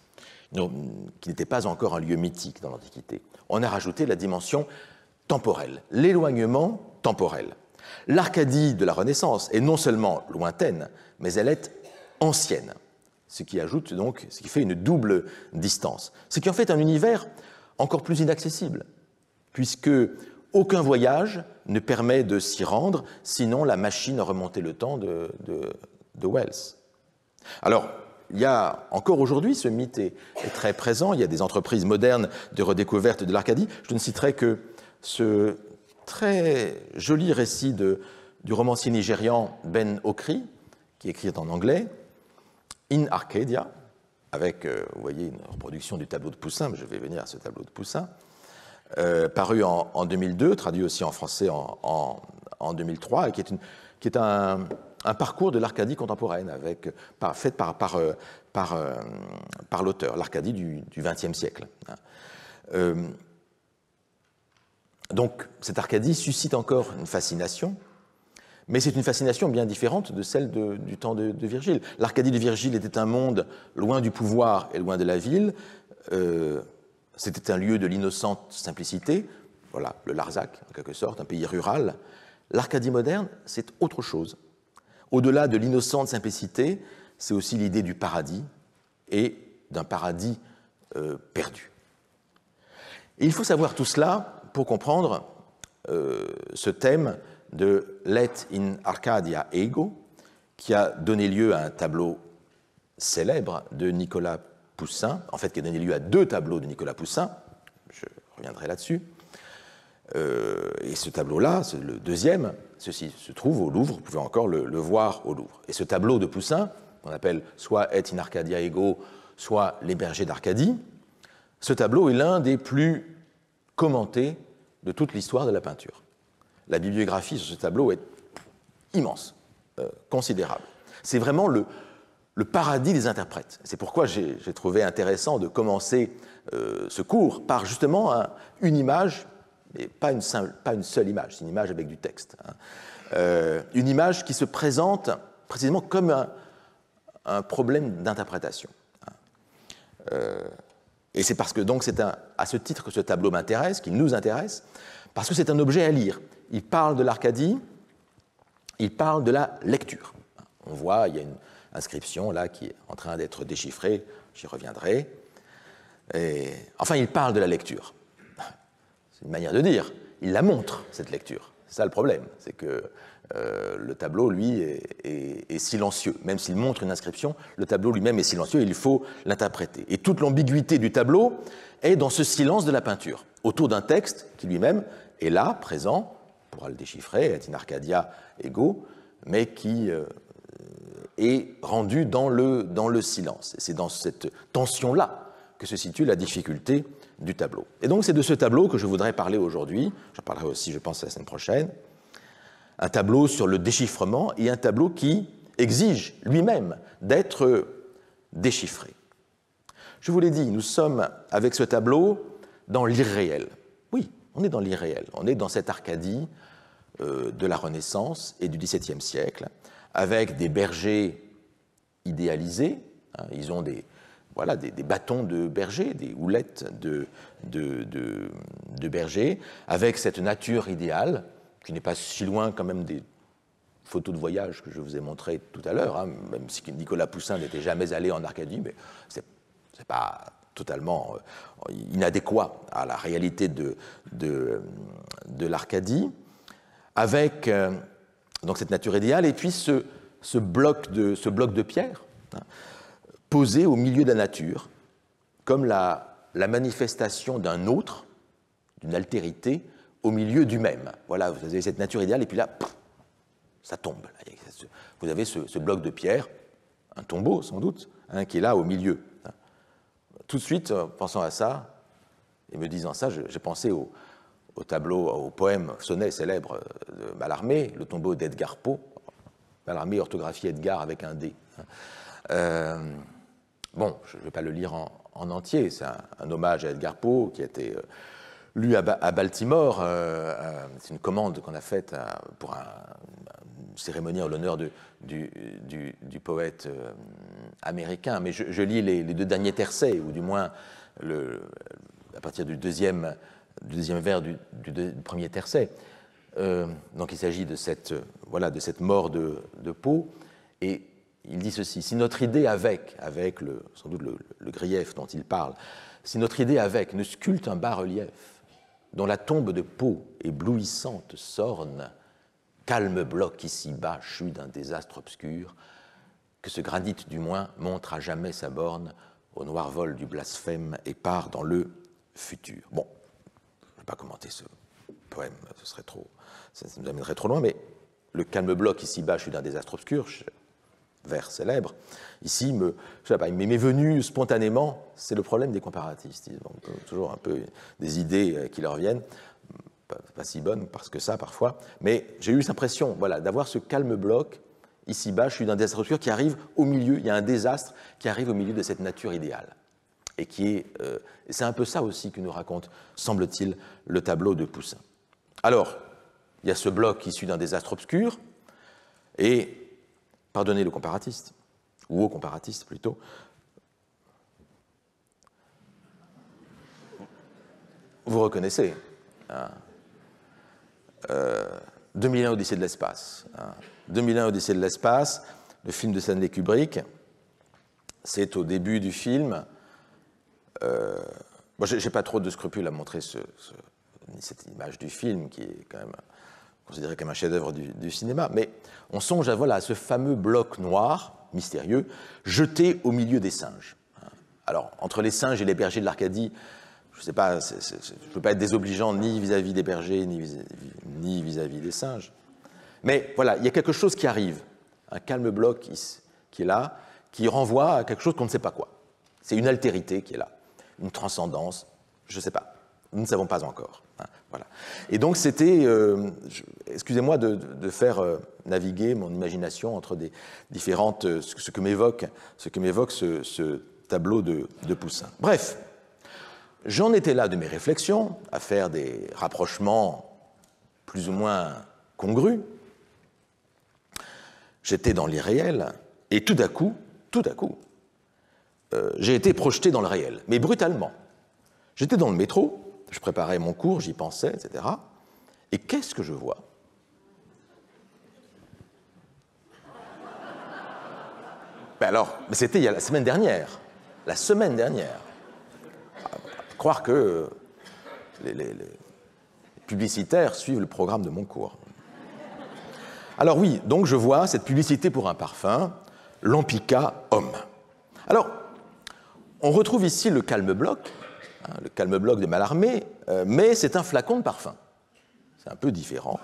qui n'était pas encore un lieu mythique dans l'Antiquité. On a rajouté la dimension temporelle, l'éloignement temporel. L'Arcadie de la Renaissance est non seulement lointaine, mais elle est ancienne, ce qui fait une double distance. Ce qui en fait un univers encore plus inaccessible, puisque aucun voyage ne permet de s'y rendre, sinon la machine à remonter le temps de Wells. Alors, il y a encore aujourd'hui, ce mythe est très présent, il y a des entreprises modernes de redécouverte de l'Arcadie. Je ne citerai que ce très joli récit du romancier nigérian Ben Okri, qui écrit en anglais, In Arcadia, avec, vous voyez, une reproduction du tableau de Poussin, mais je vais venir à ce tableau de Poussin, paru en 2002, traduit aussi en français en 2003, et qui est un un parcours de l'Arcadie contemporaine, fait par l'auteur, l'Arcadie du XXe siècle. Donc, cette Arcadie suscite encore une fascination, mais c'est une fascination bien différente de celle du temps de Virgile. L'Arcadie de Virgile était un monde loin du pouvoir et loin de la ville. C'était un lieu de l'innocente simplicité, voilà, le Larzac, en quelque sorte, un pays rural. L'Arcadie moderne, c'est autre chose. Au-delà de l'innocente simplicité, c'est aussi l'idée du paradis et d'un paradis perdu. Et il faut savoir tout cela pour comprendre ce thème de Let in Arcadia Ego, qui a donné lieu à un tableau célèbre de Nicolas Poussin, en fait qui a donné lieu à 2 tableaux de Nicolas Poussin, je reviendrai là-dessus. Et ce tableau-là, le deuxième, ceci se trouve au Louvre, vous pouvez encore le voir au Louvre. Et ce tableau de Poussin, qu'on appelle soit Et in Arcadia Ego, soit Les bergers d'Arcadie, ce tableau est l'un des plus commentés de toute l'histoire de la peinture. La bibliographie sur ce tableau est immense, considérable. C'est vraiment le paradis des interprètes. C'est pourquoi j'ai trouvé intéressant de commencer ce cours par justement une image, mais pas une seule image, c'est une image avec du texte. Une image qui se présente précisément comme un problème d'interprétation. Et c'est parce que donc c'est à ce titre que ce tableau m'intéresse, qu'il nous intéresse, parce que c'est un objet à lire. Il parle de l'Arcadie, il parle de la lecture. On voit, il y a une inscription là qui est en train d'être déchiffrée, j'y reviendrai. Enfin, il parle de la lecture. C'est une manière de dire. Il la montre, cette lecture. C'est ça le problème, c'est que le tableau, lui, est silencieux. Même s'il montre une inscription, le tableau lui-même est silencieux et il faut l'interpréter. Et toute l'ambiguïté du tableau est dans ce silence de la peinture, autour d'un texte qui lui-même est là, présent, on pourra le déchiffrer, Et in Arcadia Ego, mais qui est rendu dans le silence. Et c'est dans cette tension-là que se situe la difficulté du tableau. Et donc c'est de ce tableau que je voudrais parler aujourd'hui, j'en parlerai aussi, je pense, la semaine prochaine, un tableau sur le déchiffrement et un tableau qui exige lui-même d'être déchiffré. Je vous l'ai dit, nous sommes avec ce tableau dans l'irréel. Oui, on est dans l'irréel, on est dans cette Arcadie de la Renaissance et du XVIIe siècle, avec des bergers idéalisés, hein, ils ont des bâtons de berger, des houlettes de berger, avec cette nature idéale, qui n'est pas si loin quand même des photos de voyage que je vous ai montrées tout à l'heure, hein, même si Nicolas Poussin n'était jamais allé en Arcadie, mais c'est pas totalement inadéquat à la réalité de l'Arcadie, avec donc cette nature idéale, et puis ce bloc de pierre, hein, posé au milieu de la nature, comme la manifestation d'un autre, d'une altérité, au milieu du même. Voilà, vous avez cette nature idéale, et puis là, ça tombe. Vous avez ce bloc de pierre, un tombeau sans doute, hein, qui est là au milieu. Tout de suite, pensant à ça, et me disant ça, j'ai pensé au tableau, au poème sonnet célèbre de Mallarmé, le tombeau d'Edgar Poe. Mallarmé orthographié Edgar avec un D. Bon, je ne vais pas le lire en entier, c'est un hommage à Edgar Poe qui a été lu à Baltimore. C'est une commande qu'on a faite pour une cérémonie en l'honneur du poète américain. Mais je lis les 2 derniers tercets, ou du moins à partir du deuxième vers du premier tercet. Donc il s'agit de cette mort de Poe. Et il dit ceci: si notre idée avec sans doute le grief dont il parle, si notre idée avec ne sculpte un bas-relief dont la tombe de Poe, éblouissante, sorne, calme bloc ici-bas, chu d'un désastre obscur, que ce granit du moins montre à jamais sa borne au noir vol du blasphème et part dans le futur. Bon, je ne vais pas commenter ce poème, ça nous amènerait trop loin, mais le calme bloc ici-bas, chu d'un désastre obscur, vers célèbre, ici, m'est venu spontanément, c'est le problème des comparatistes. Ils ont toujours un peu des idées qui leur viennent, pas si bonnes parce que ça parfois, mais j'ai eu cette impression d'avoir ce calme bloc Ici-bas, je suis d'un désastre obscur qui arrive au milieu, il y a un désastre qui arrive au milieu de cette nature idéale. Et c'est un peu ça aussi que nous raconte, semble-t-il, le tableau de Poussin. Alors, il y a ce bloc issu d'un désastre obscur, et, pardonnez le comparatiste, ou au comparatiste plutôt, vous reconnaissez, hein, 2001 Odyssée de l'espace. Hein, 2001 Odyssée de l'espace, le film de Stanley Kubrick, c'est au début du film. Moi, je n'ai pas trop de scrupules à montrer cette image du film, qui est quand même considéré comme un chef-d'œuvre du cinéma, mais on songe à ce fameux bloc noir, mystérieux, jeté au milieu des singes. Alors, entre les singes et les bergers de l'Arcadie, je ne sais pas, je ne peux pas être désobligeant ni vis-à-vis des bergers, ni vis-à-vis des singes. Mais voilà, il y a quelque chose qui arrive, un calme bloc qui est là, qui renvoie à quelque chose qu'on ne sait pas quoi. C'est une altérité qui est là, une transcendance, je ne sais pas, nous ne savons pas encore. Hein, voilà. Et donc c'était, excusez-moi de faire naviguer mon imagination entre des différentes, ce que m'évoque ce tableau de Poussin. Bref, j'en étais là de mes réflexions, à faire des rapprochements plus ou moins congrus. J'étais dans l'irréel, et tout à coup, j'ai été projeté dans le réel, mais brutalement. J'étais dans le métro, je préparais mon cours, j'y pensais, etc. Et qu'est-ce que je vois? Mais c'était il y a la semaine dernière. La semaine dernière. Croire que les publicitaires suivent le programme de mon cours. Alors oui, donc je vois cette publicité pour un parfum, Lampica Homme. Alors, on retrouve ici le calme bloc de Mallarmé, mais c'est un flacon de parfum. C'est un peu différent.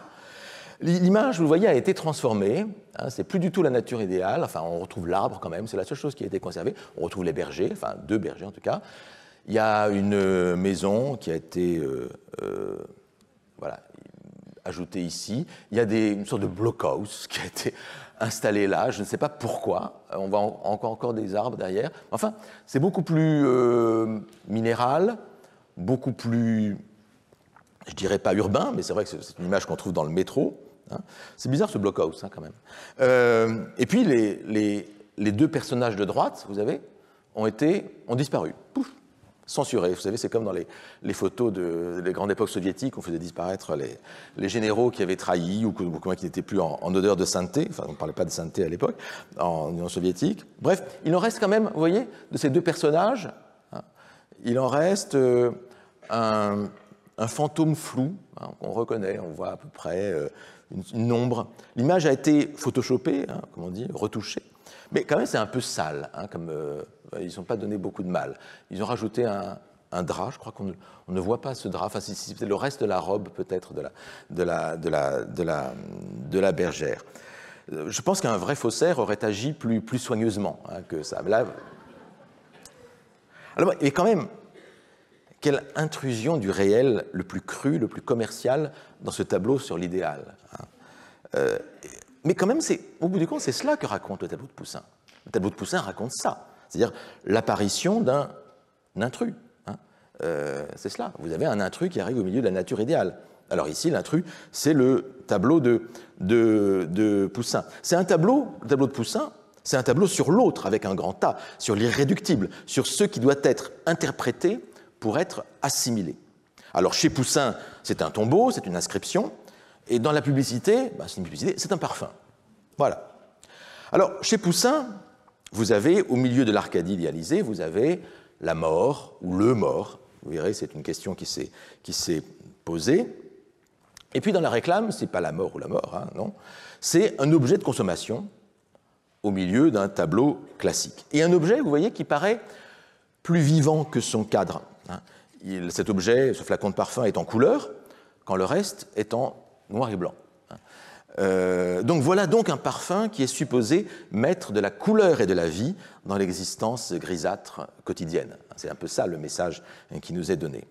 L'image, vous le voyez, a été transformée. Hein, c'est plus du tout la nature idéale. Enfin, on retrouve l'arbre quand même, c'est la seule chose qui a été conservée. On retrouve les bergers, enfin 2 bergers en tout cas. Il y a une maison qui a été ajoutée ici. Il y a une sorte de blockhouse qui a été installé là. Je ne sais pas pourquoi. On voit encore des arbres derrière. Enfin, c'est beaucoup plus minéral, beaucoup plus, je dirais pas urbain, mais c'est vrai que c'est une image qu'on trouve dans le métro. Hein. C'est bizarre ce blockhouse, hein, quand même. Et puis les 2 personnages de droite, vous savez, ont disparu. Pouf, censurés. Vous savez, c'est comme dans les photos des grandes époques soviétiques, on faisait disparaître les généraux qui avaient trahi ou qui n'étaient plus en odeur de sainteté. Enfin, on ne parlait pas de sainteté à l'époque, en Union soviétique. Bref, il en reste quand même, vous voyez, de ces 2 personnages, hein, il en reste un fantôme flou, hein, qu'on reconnaît, on voit à peu près une ombre. L'image a été photoshopée, hein, comme on dit, retouchée, mais quand même c'est un peu sale, hein, ils ne sont pas donné beaucoup de mal. Ils ont rajouté un drap, je crois qu'on ne voit pas ce drap, enfin c'est le reste de la robe peut-être de la bergère. Je pense qu'un vrai faussaire aurait agi plus soigneusement, hein, que ça. Là, alors, et quand même, quelle intrusion du réel le plus cru, le plus commercial dans ce tableau sur l'idéal. Hein. Mais quand même, au bout du compte, c'est cela que raconte le tableau de Poussin. Le tableau de Poussin raconte ça, c'est-à-dire l'apparition d'un intrus. Hein. C'est cela. Vous avez un intrus qui arrive au milieu de la nature idéale. Alors ici, l'intrus, c'est le tableau de Poussin. C'est un tableau, le tableau de Poussin, c'est un tableau sur l'autre, avec un grand A, sur l'irréductible, sur ce qui doit être interprété pour être assimilé. Alors chez Poussin, c'est un tombeau, c'est une inscription, et dans la publicité, c'est un parfum. Voilà. Alors chez Poussin, vous avez, au milieu de l'Arcadie idéalisée, vous avez la mort, ou le mort. Vous verrez, c'est une question qui s'est posée. Et puis dans la réclame, ce n'est pas la mort ou la mort, hein, non. C'est un objet de consommation au milieu d'un tableau classique. Et un objet, vous voyez, qui paraît plus vivant que son cadre. Hein. Cet objet, ce flacon de parfum, est en couleur, quand le reste est en noir et blanc. Donc voilà donc un parfum qui est supposé mettre de la couleur et de la vie dans l'existence grisâtre quotidienne. C'est un peu ça le message qui nous est donné.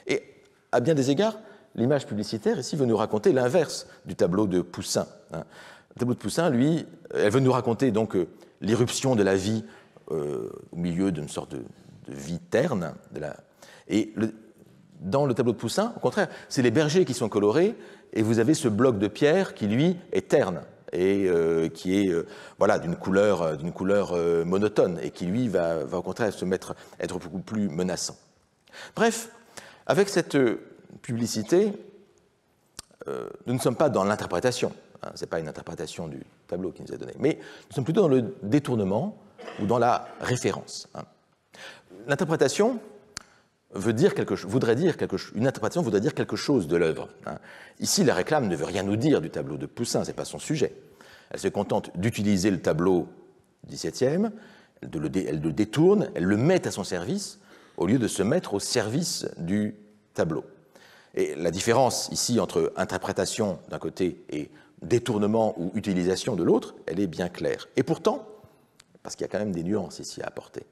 Et à bien des égards, l'image publicitaire ici veut nous raconter l'inverse du tableau de Poussin. Le tableau de Poussin, lui, elle veut nous raconter donc l'irruption de la vie au milieu d'une sorte de vie terne. Et dans le tableau de Poussin, au contraire, c'est les bergers qui sont colorés, et vous avez ce bloc de pierre qui, lui, est terne et qui est voilà, d'une couleur monotone, et qui, lui, va au contraire être beaucoup plus menaçant. Bref, avec cette publicité, nous ne sommes pas dans l'interprétation. Ce n'est pas une interprétation du tableau qui nous est donnée, mais nous sommes plutôt dans le détournement ou dans la référence. L'interprétation voudrait dire quelque chose de l'œuvre. Ici, la réclame ne veut rien nous dire du tableau de Poussin, ce n'est pas son sujet. Elle se contente d'utiliser le tableau du XVIIe, elle le détourne, elle le met à son service, au lieu de se mettre au service du tableau. Et la différence ici entre interprétation d'un côté et détournement ou utilisation de l'autre, elle est bien claire. Et pourtant, parce qu'il y a quand même des nuances ici à apporter,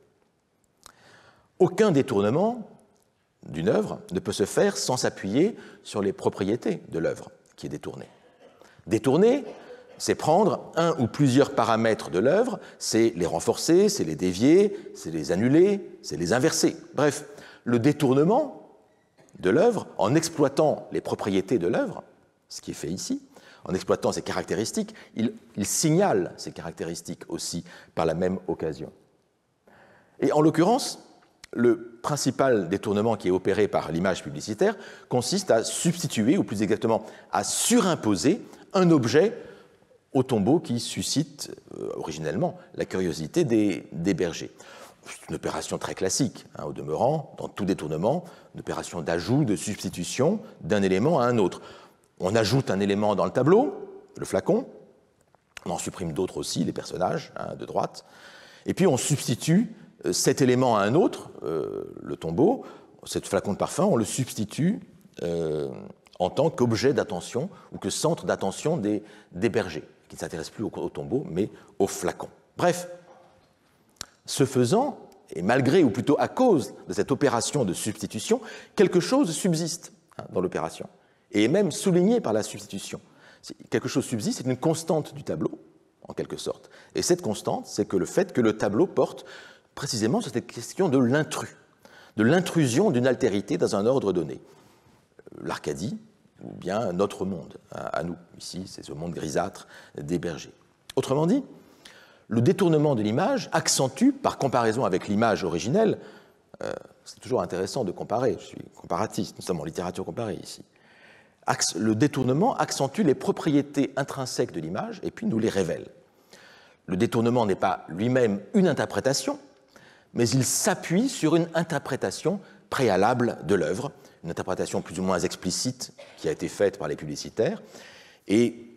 aucun détournement d'une œuvre ne peut se faire sans s'appuyer sur les propriétés de l'œuvre qui est détournée. Détourner, c'est prendre un ou plusieurs paramètres de l'œuvre, c'est les renforcer, c'est les dévier, c'est les annuler, c'est les inverser. Bref, le détournement de l'œuvre, en exploitant les propriétés de l'œuvre, ce qui est fait ici, en exploitant ses caractéristiques, il signale ces caractéristiques aussi par la même occasion. Et en l'occurrence, le principal détournement qui est opéré par l'image publicitaire consiste à substituer, ou plus exactement à surimposer, un objet au tombeau qui suscite originellement la curiosité des bergers. C'est une opération très classique, au demeurant, dans tout détournement, une opération d'ajout, de substitution d'un élément à un autre. On ajoute un élément dans le tableau, le flacon, on en supprime d'autres aussi, les personnages de droite, et puis on substitue cet élément à un autre, le tombeau, ce flacon de parfum, on le substitue en tant qu'objet d'attention ou que centre d'attention des bergers, qui ne s'intéressent plus au tombeau, mais au flacon. Bref, ce faisant, et malgré ou plutôt à cause de cette opération de substitution, quelque chose subsiste dans l'opération, et est même souligné par la substitution. Quelque chose subsiste, c'est une constante du tableau, en quelque sorte. Et cette constante, c'est que le fait que le tableau porte précisément sur cette question de l'intrus, de l'intrusion d'une altérité dans un ordre donné. L'Arcadie, ou bien notre monde, à nous. Ici, c'est ce monde grisâtre des bergers. Autrement dit, le détournement de l'image accentue, par comparaison avec l'image originelle, c'est toujours intéressant de comparer, je suis comparatiste, nous sommes en littérature comparée ici, le détournement accentue les propriétés intrinsèques de l'image et puis nous les révèle. Le détournement n'est pas lui-même une interprétation, mais il s'appuie sur une interprétation préalable de l'œuvre, une interprétation plus ou moins explicite qui a été faite par les publicitaires, et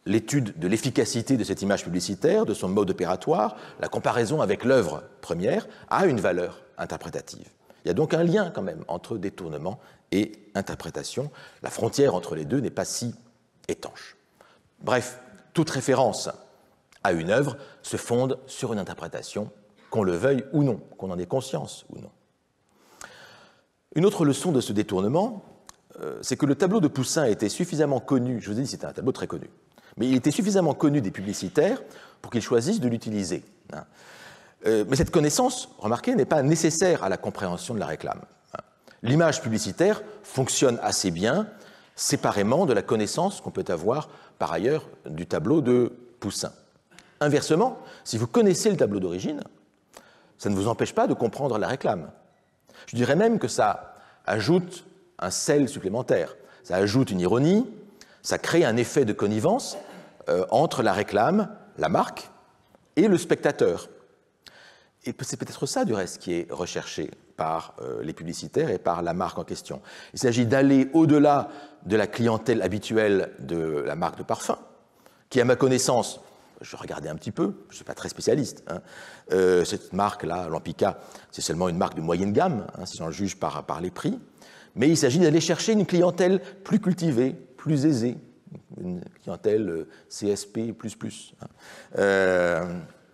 l'étude de l'efficacité de cette image publicitaire, de son mode opératoire, la comparaison avec l'œuvre première, a une valeur interprétative. Il y a donc un lien quand même entre détournement et interprétation. La frontière entre les deux n'est pas si étanche. Bref, toute référence à une œuvre se fonde sur une interprétation, qu'on le veuille ou non, qu'on en ait conscience ou non. Une autre leçon de ce détournement, c'est que le tableau de Poussin était suffisamment connu, je vous ai dit c'était un tableau très connu, mais il était suffisamment connu des publicitaires pour qu'ils choisissent de l'utiliser. Mais cette connaissance, remarquez, n'est pas nécessaire à la compréhension de la réclame. L'image publicitaire fonctionne assez bien séparément de la connaissance qu'on peut avoir par ailleurs du tableau de Poussin. Inversement, si vous connaissez le tableau d'origine, ça ne vous empêche pas de comprendre la réclame. Je dirais même que ça ajoute un sel supplémentaire, ça ajoute une ironie, ça crée un effet de connivence entre la réclame, la marque, et le spectateur. Et c'est peut-être ça, du reste, qui est recherché par les publicitaires et par la marque en question. Il s'agit d'aller au-delà de la clientèle habituelle de la marque de parfum, qui, à ma connaissance, je regardais un petit peu, je ne suis pas très spécialiste, cette marque-là, Lampica, c'est seulement une marque de moyenne gamme, si j'en juge par les prix, mais il s'agit d'aller chercher une clientèle plus cultivée, plus aisée, une clientèle CSP++.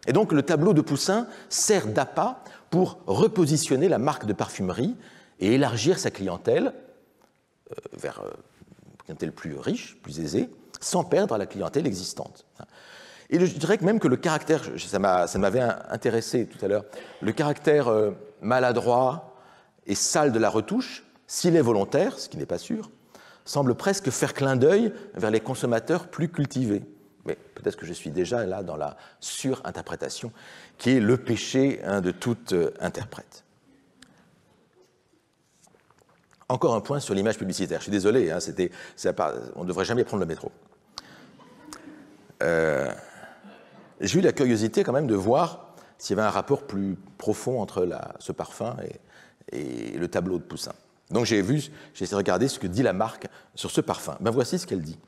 Et donc le tableau de Poussin sert d'appât pour repositionner la marque de parfumerie et élargir sa clientèle vers une clientèle plus riche, plus aisée, sans perdre la clientèle existante. Et je dirais que même que le caractère, ça m'avait intéressé tout à l'heure, le caractère maladroit et sale de la retouche, s'il est volontaire, ce qui n'est pas sûr, semble presque faire clin d'œil vers les consommateurs plus cultivés. Mais peut-être que je suis déjà là dans la surinterprétation, qui est le péché de toute interprète. Encore un point sur l'image publicitaire. Je suis désolé, on ne devrait jamais prendre le métro. J'ai eu la curiosité quand même de voir s'il y avait un rapport plus profond entre ce parfum et le tableau de Poussin. Donc j'ai essayé de regarder ce que dit la marque sur ce parfum. Ben voici ce qu'elle dit.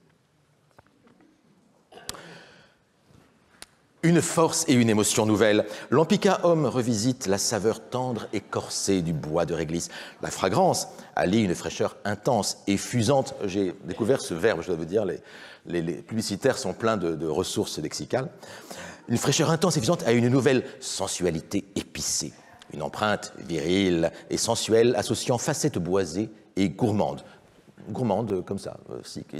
Une force et une émotion nouvelle. L'Empika Homme revisite la saveur tendre et corsée du bois de réglisse. La fragrance allie une fraîcheur intense et fusante. J'ai découvert ce verbe, je dois vous dire, les publicitaires sont pleins de ressources lexicales. Une fraîcheur intense et fusante à une nouvelle sensualité épicée. Une empreinte virile et sensuelle associant facettes boisées et gourmandes. Gourmande comme ça.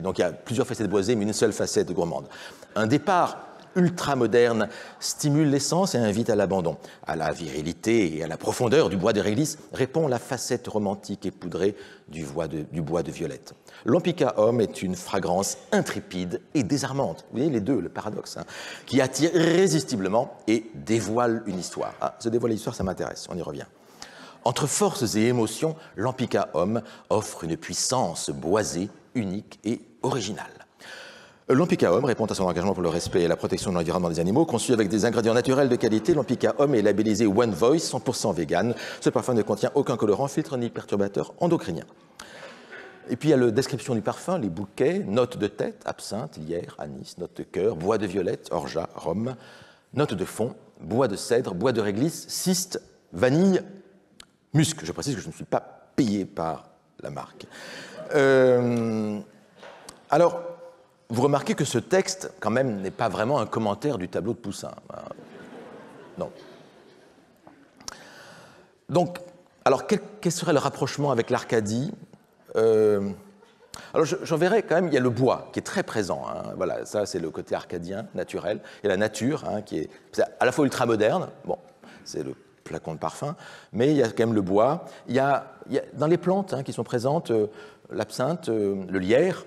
Donc il y a plusieurs facettes boisées, mais une seule facette gourmande. Un départ ultra-moderne stimule l'essence et invite à l'abandon. À la virilité et à la profondeur du bois de réglisse répond la facette romantique et poudrée du bois de violette. L'Empika Homme est une fragrance intrépide et désarmante. Vous voyez les deux, le paradoxe, qui attire irrésistiblement et dévoile une histoire. Se dévoiler l'histoire, ça m'intéresse, on y revient. Entre forces et émotions, l'Empika Homme offre une puissance boisée, unique et originale. L'Empika Homme répond à son engagement pour le respect et la protection de l'environnement des animaux. Conçu avec des ingrédients naturels de qualité, l'Empika Homme est labellisé One Voice, 100% vegan. Ce parfum ne contient aucun colorant, filtre ni perturbateur endocrinien. Et puis il y a la description du parfum, les bouquets, notes de tête, absinthe, lierre, anis, notes de cœur, bois de violette, orgeat, rhum, notes de fond, bois de cèdre, bois de réglisse, cyste, vanille, musc. Je précise que je ne suis pas payé par la marque. Alors, vous remarquez que ce texte, quand même, n'est pas vraiment un commentaire du tableau de Poussin. Non. Donc, alors, quel serait le rapprochement avec l'Arcadie ? Alors, j'en verrai quand même, il y a le bois qui est très présent. Voilà, ça, c'est le côté arcadien, naturel. Il y a la nature, qui est à la fois ultramoderne, bon, c'est le flacon de parfum, mais il y a quand même le bois. Il y a dans les plantes qui sont présentes, l'absinthe, le lierre,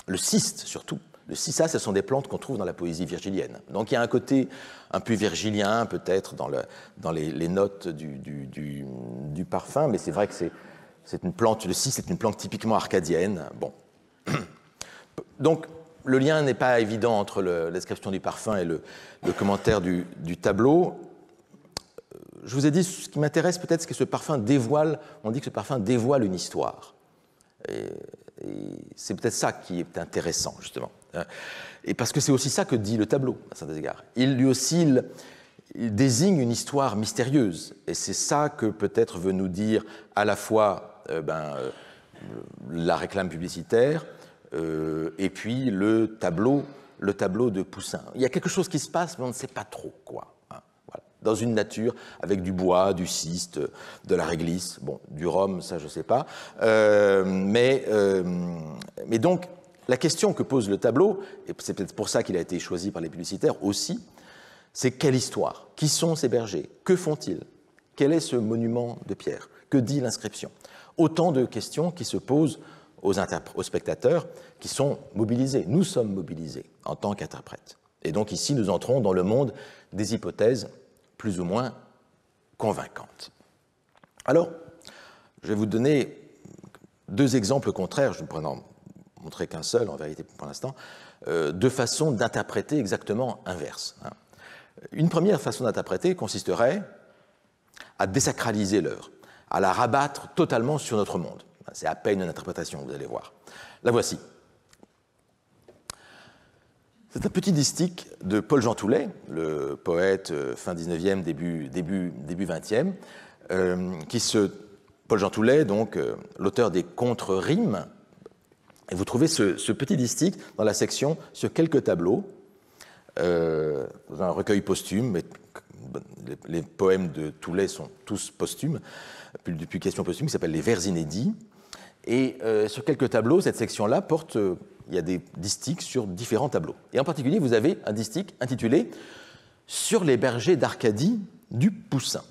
le cyste surtout. Le cyste, ce sont des plantes qu'on trouve dans la poésie virgilienne. Donc il y a un côté un peu virgilien peut-être dans les notes du parfum, mais c'est vrai que c'est une plante, le cyste est une plante typiquement arcadienne. Bon. Donc le lien n'est pas évident entre la description du parfum et le commentaire du tableau. Je vous ai dit, ce qui m'intéresse peut-être, c'est que ce parfum dévoile, on dit que ce parfum dévoile une histoire. Et c'est peut-être ça qui est intéressant, justement. Et parce que c'est aussi ça que dit le tableau, à certains égards. Lui aussi, il désigne une histoire mystérieuse. Et c'est ça que peut-être veut nous dire à la fois la réclame publicitaire et puis le tableau de Poussin. Il y a quelque chose qui se passe, mais on ne sait pas trop quoi. Voilà. Dans une nature avec du bois, du cyste, de la réglisse, bon, du rhum, ça je ne sais pas. Mais donc, la question que pose le tableau, et c'est peut-être pour ça qu'il a été choisi par les publicitaires aussi, c'est quelle histoire? Qui sont ces bergers? Que font-ils? Quel est ce monument de pierre? Que dit l'inscription? Autant de questions qui se posent aux spectateurs qui sont mobilisés. Nous sommes mobilisés en tant qu'interprètes. Et donc ici, nous entrons dans le monde des hypothèses plus ou moins convaincantes. Alors, je vais vous donner deux exemples contraires, je ne pourrais en montrer qu'un seul en vérité pour l'instant, deux façons d'interpréter exactement inverses. Une première façon d'interpréter consisterait à désacraliser l'œuvre, à la rabattre totalement sur notre monde. C'est à peine une interprétation, vous allez voir. La voici. C'est un petit distique de Paul-Jean Toulet, le poète fin 19e, début 20e, Paul-Jean Toulet, donc l'auteur des contre-rimes. Et vous trouvez ce petit distique dans la section sur quelques tableaux, dans un recueil posthume, mais les poèmes de Toulet sont tous posthumes, publication posthume, qui s'appelle Les Vers inédits. Et sur quelques tableaux, cette section-là porte il y a des distiches sur différents tableaux. Et en particulier, vous avez un distique intitulé « Sur les bergers d'Arcadie du Poussin ».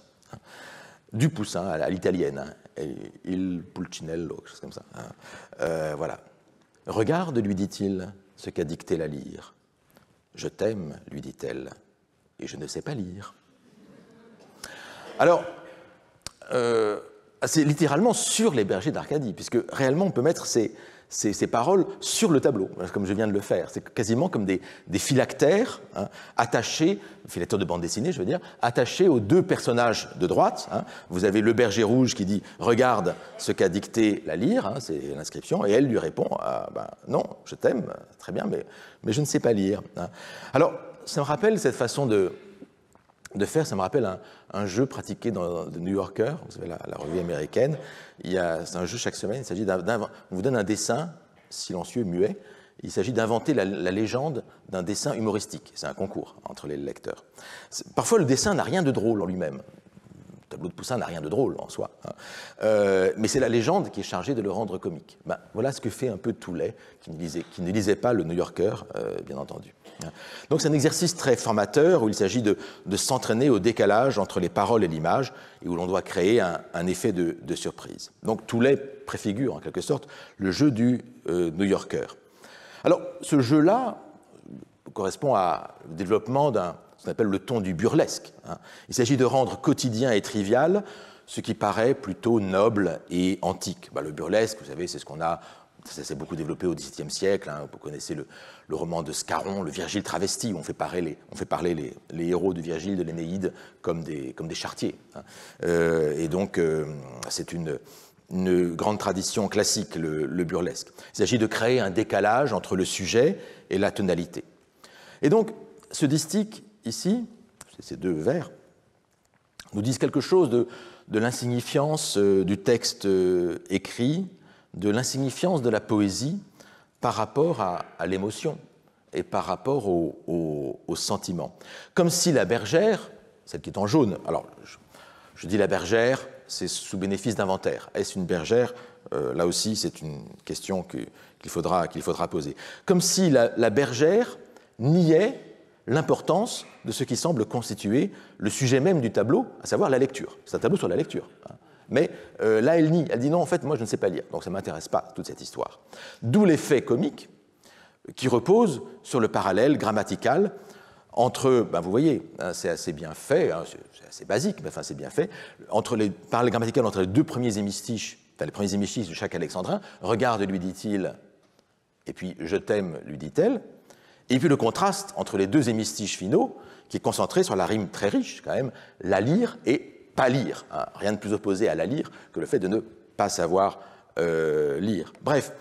Du Poussin à l'italienne, hein, il Pulcinello, quelque chose comme ça. Hein. Voilà. « Regarde, lui dit-il, ce qu'a dicté la lyre. Je t'aime, lui dit-elle, et je ne sais pas lire. » Alors, c'est littéralement sur les bergers d'Arcadie, puisque réellement on peut mettre ces paroles sur le tableau, comme je viens de le faire. C'est quasiment comme des phylactères, hein, attachés, phylactères de bande dessinée, je veux dire, attachés aux deux personnages de droite. Hein. Vous avez le berger rouge qui dit « Regarde ce qu'a dicté la lyre hein, », c'est l'inscription, et elle lui répond « Ben, non, je t'aime, très bien, mais je ne sais pas lire. Hein. » Alors, ça me rappelle cette façon de faire, ça me rappelle un jeu pratiqué dans The New Yorker, vous savez, la revue américaine. C'est un jeu chaque semaine, il s'agit on vous donne un dessin silencieux, muet, il s'agit d'inventer la légende d'un dessin humoristique. C'est un concours entre les lecteurs. Parfois, le dessin n'a rien de drôle en lui-même. Le tableau de Poussin n'a rien de drôle en soi. Hein. Mais c'est la légende qui est chargée de le rendre comique. Ben, voilà ce que fait un peu Toulet, qui ne lisait pas le New Yorker, bien entendu. Donc c'est un exercice très formateur où il s'agit de s'entraîner au décalage entre les paroles et l'image et où l'on doit créer un effet de surprise. Donc Toulet préfigure en quelque sorte le jeu du New Yorker. Alors ce jeu-là correspond au développement ce qu'on appelle le ton du burlesque. Hein. Il s'agit de rendre quotidien et trivial ce qui paraît plutôt noble et antique. Ben, le burlesque, vous savez, c'est ce qu'on a... Ça s'est beaucoup développé au XVIIe siècle. Hein. Vous connaissez le roman de Scarron, le Virgile travesti, où on fait parler les héros de Virgile, de l'Énéide, comme des charretiers. Hein. Et donc, c'est une grande tradition classique, le burlesque. Il s'agit de créer un décalage entre le sujet et la tonalité. Et donc, ce distique, ici, ces deux vers, nous disent quelque chose de l'insignifiance du texte écrit, de l'insignifiance de la poésie par rapport à l'émotion et par rapport au sentiment. Comme si la bergère, celle qui est en jaune, alors je dis la bergère, c'est sous bénéfice d'inventaire. Est-ce une bergère? Là aussi, c'est une question qu'il faudra poser. Comme si la bergère niait l'importance de ce qui semble constituer le sujet même du tableau, à savoir la lecture. C'est un tableau sur la lecture. Mais là, elle nie. Elle dit non, en fait, moi, je ne sais pas lire. Donc, ça ne m'intéresse pas, toute cette histoire. D'où l'effet comique qui repose sur le parallèle grammatical entre, ben, vous voyez, hein, c'est assez bien fait, hein, c'est assez basique, mais enfin, c'est bien fait, parallèle grammatical entre les deux premiers hémistiches, enfin, les premiers hémistiches de chaque alexandrin. Regarde, lui dit-il, et puis je t'aime, lui dit-elle. Et puis le contraste entre les deux hémistiches finaux, qui est concentré sur la rime très riche, quand même, la lire et pas lire. Hein. Rien de plus opposé à la lire que le fait de ne pas savoir lire. Bref,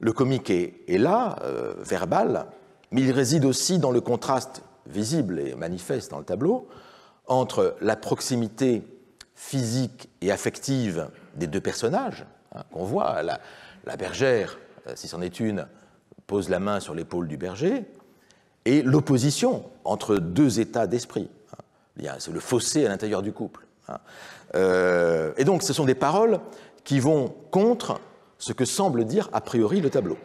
le comique est là, verbal, mais il réside aussi dans le contraste visible et manifeste dans le tableau entre la proximité physique et affective des deux personnages, hein, qu'on voit, la bergère, si c'en est une, pose la main sur l'épaule du berger, et l'opposition entre deux états d'esprit. C'est le fossé à l'intérieur du couple. Et donc, ce sont des paroles qui vont contre ce que semble dire a priori le tableau,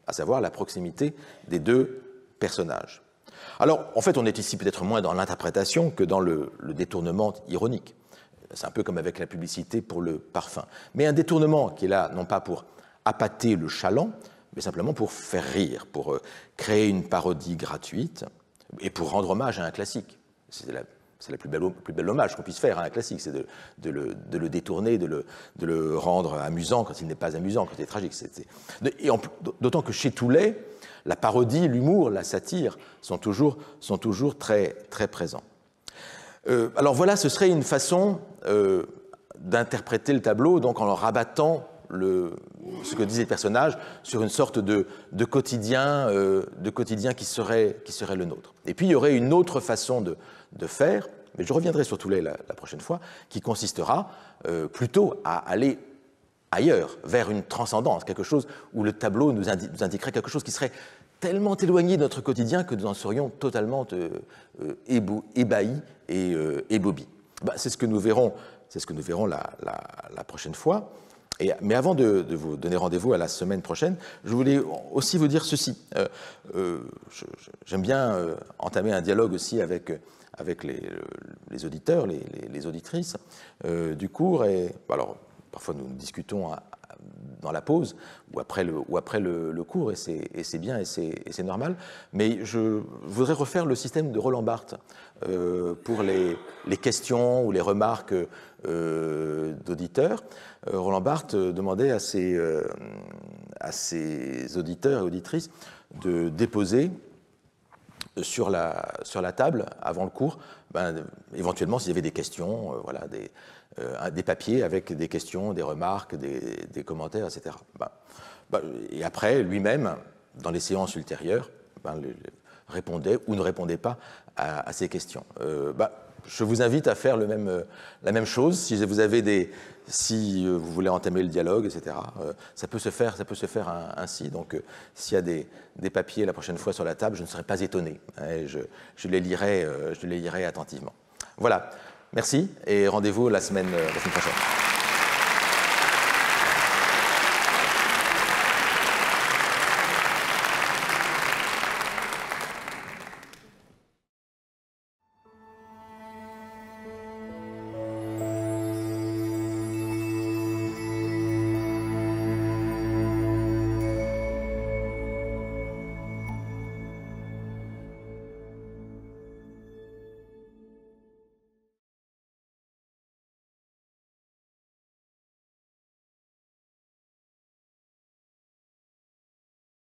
à savoir la proximité des deux personnages. Alors, en fait, on est ici peut-être moins dans l'interprétation que dans le détournement ironique. C'est un peu comme avec la publicité pour le parfum. Mais un détournement qui est là, non pas pour appâter le chaland, mais simplement pour faire rire, pour créer une parodie gratuite et pour rendre hommage à un classique. C'est le plus bel hommage qu'on puisse faire à un classique, c'est de le détourner, de le rendre amusant quand il n'est pas amusant, quand il est tragique. D'autant que chez Toulet, la parodie, l'humour, la satire sont toujours très, très présents. Alors voilà, ce serait une façon d'interpréter le tableau, donc en rabattant ce que disent les personnages sur une sorte de quotidien qui serait le nôtre. Et puis il y aurait une autre façon de faire, mais je reviendrai sur Toulet la prochaine fois, qui consistera plutôt à aller ailleurs, vers une transcendance, quelque chose où le tableau nous indiquerait quelque chose qui serait tellement éloigné de notre quotidien que nous en serions totalement ébahis et ébobis. C'est ce que nous verrons la prochaine fois. Mais avant de vous donner rendez-vous à la semaine prochaine, je voulais aussi vous dire ceci. J'aime bien entamer un dialogue aussi avec les auditeurs, les auditrices du cours. Et alors, parfois nous discutons dans la pause ou après le cours, et c'est bien et c'est normal. Mais je voudrais refaire le système de Roland Barthes pour les questions ou les remarques d'auditeurs. Roland Barthes demandait à ses auditeurs et auditrices de déposer sur la table, avant le cours, éventuellement, s'il y avait des questions, voilà, des papiers avec des questions, des remarques, des commentaires, etc. Et après, lui-même, dans les séances ultérieures, répondait ou ne répondait pas à ces questions. Je vous invite à faire la même chose si vous voulez entamer le dialogue, etc. Ça peut se faire ainsi. Donc, s'il y a des papiers la prochaine fois sur la table, je ne serai pas étonné. Je les lirai attentivement. Voilà. Merci et rendez-vous la semaine prochaine.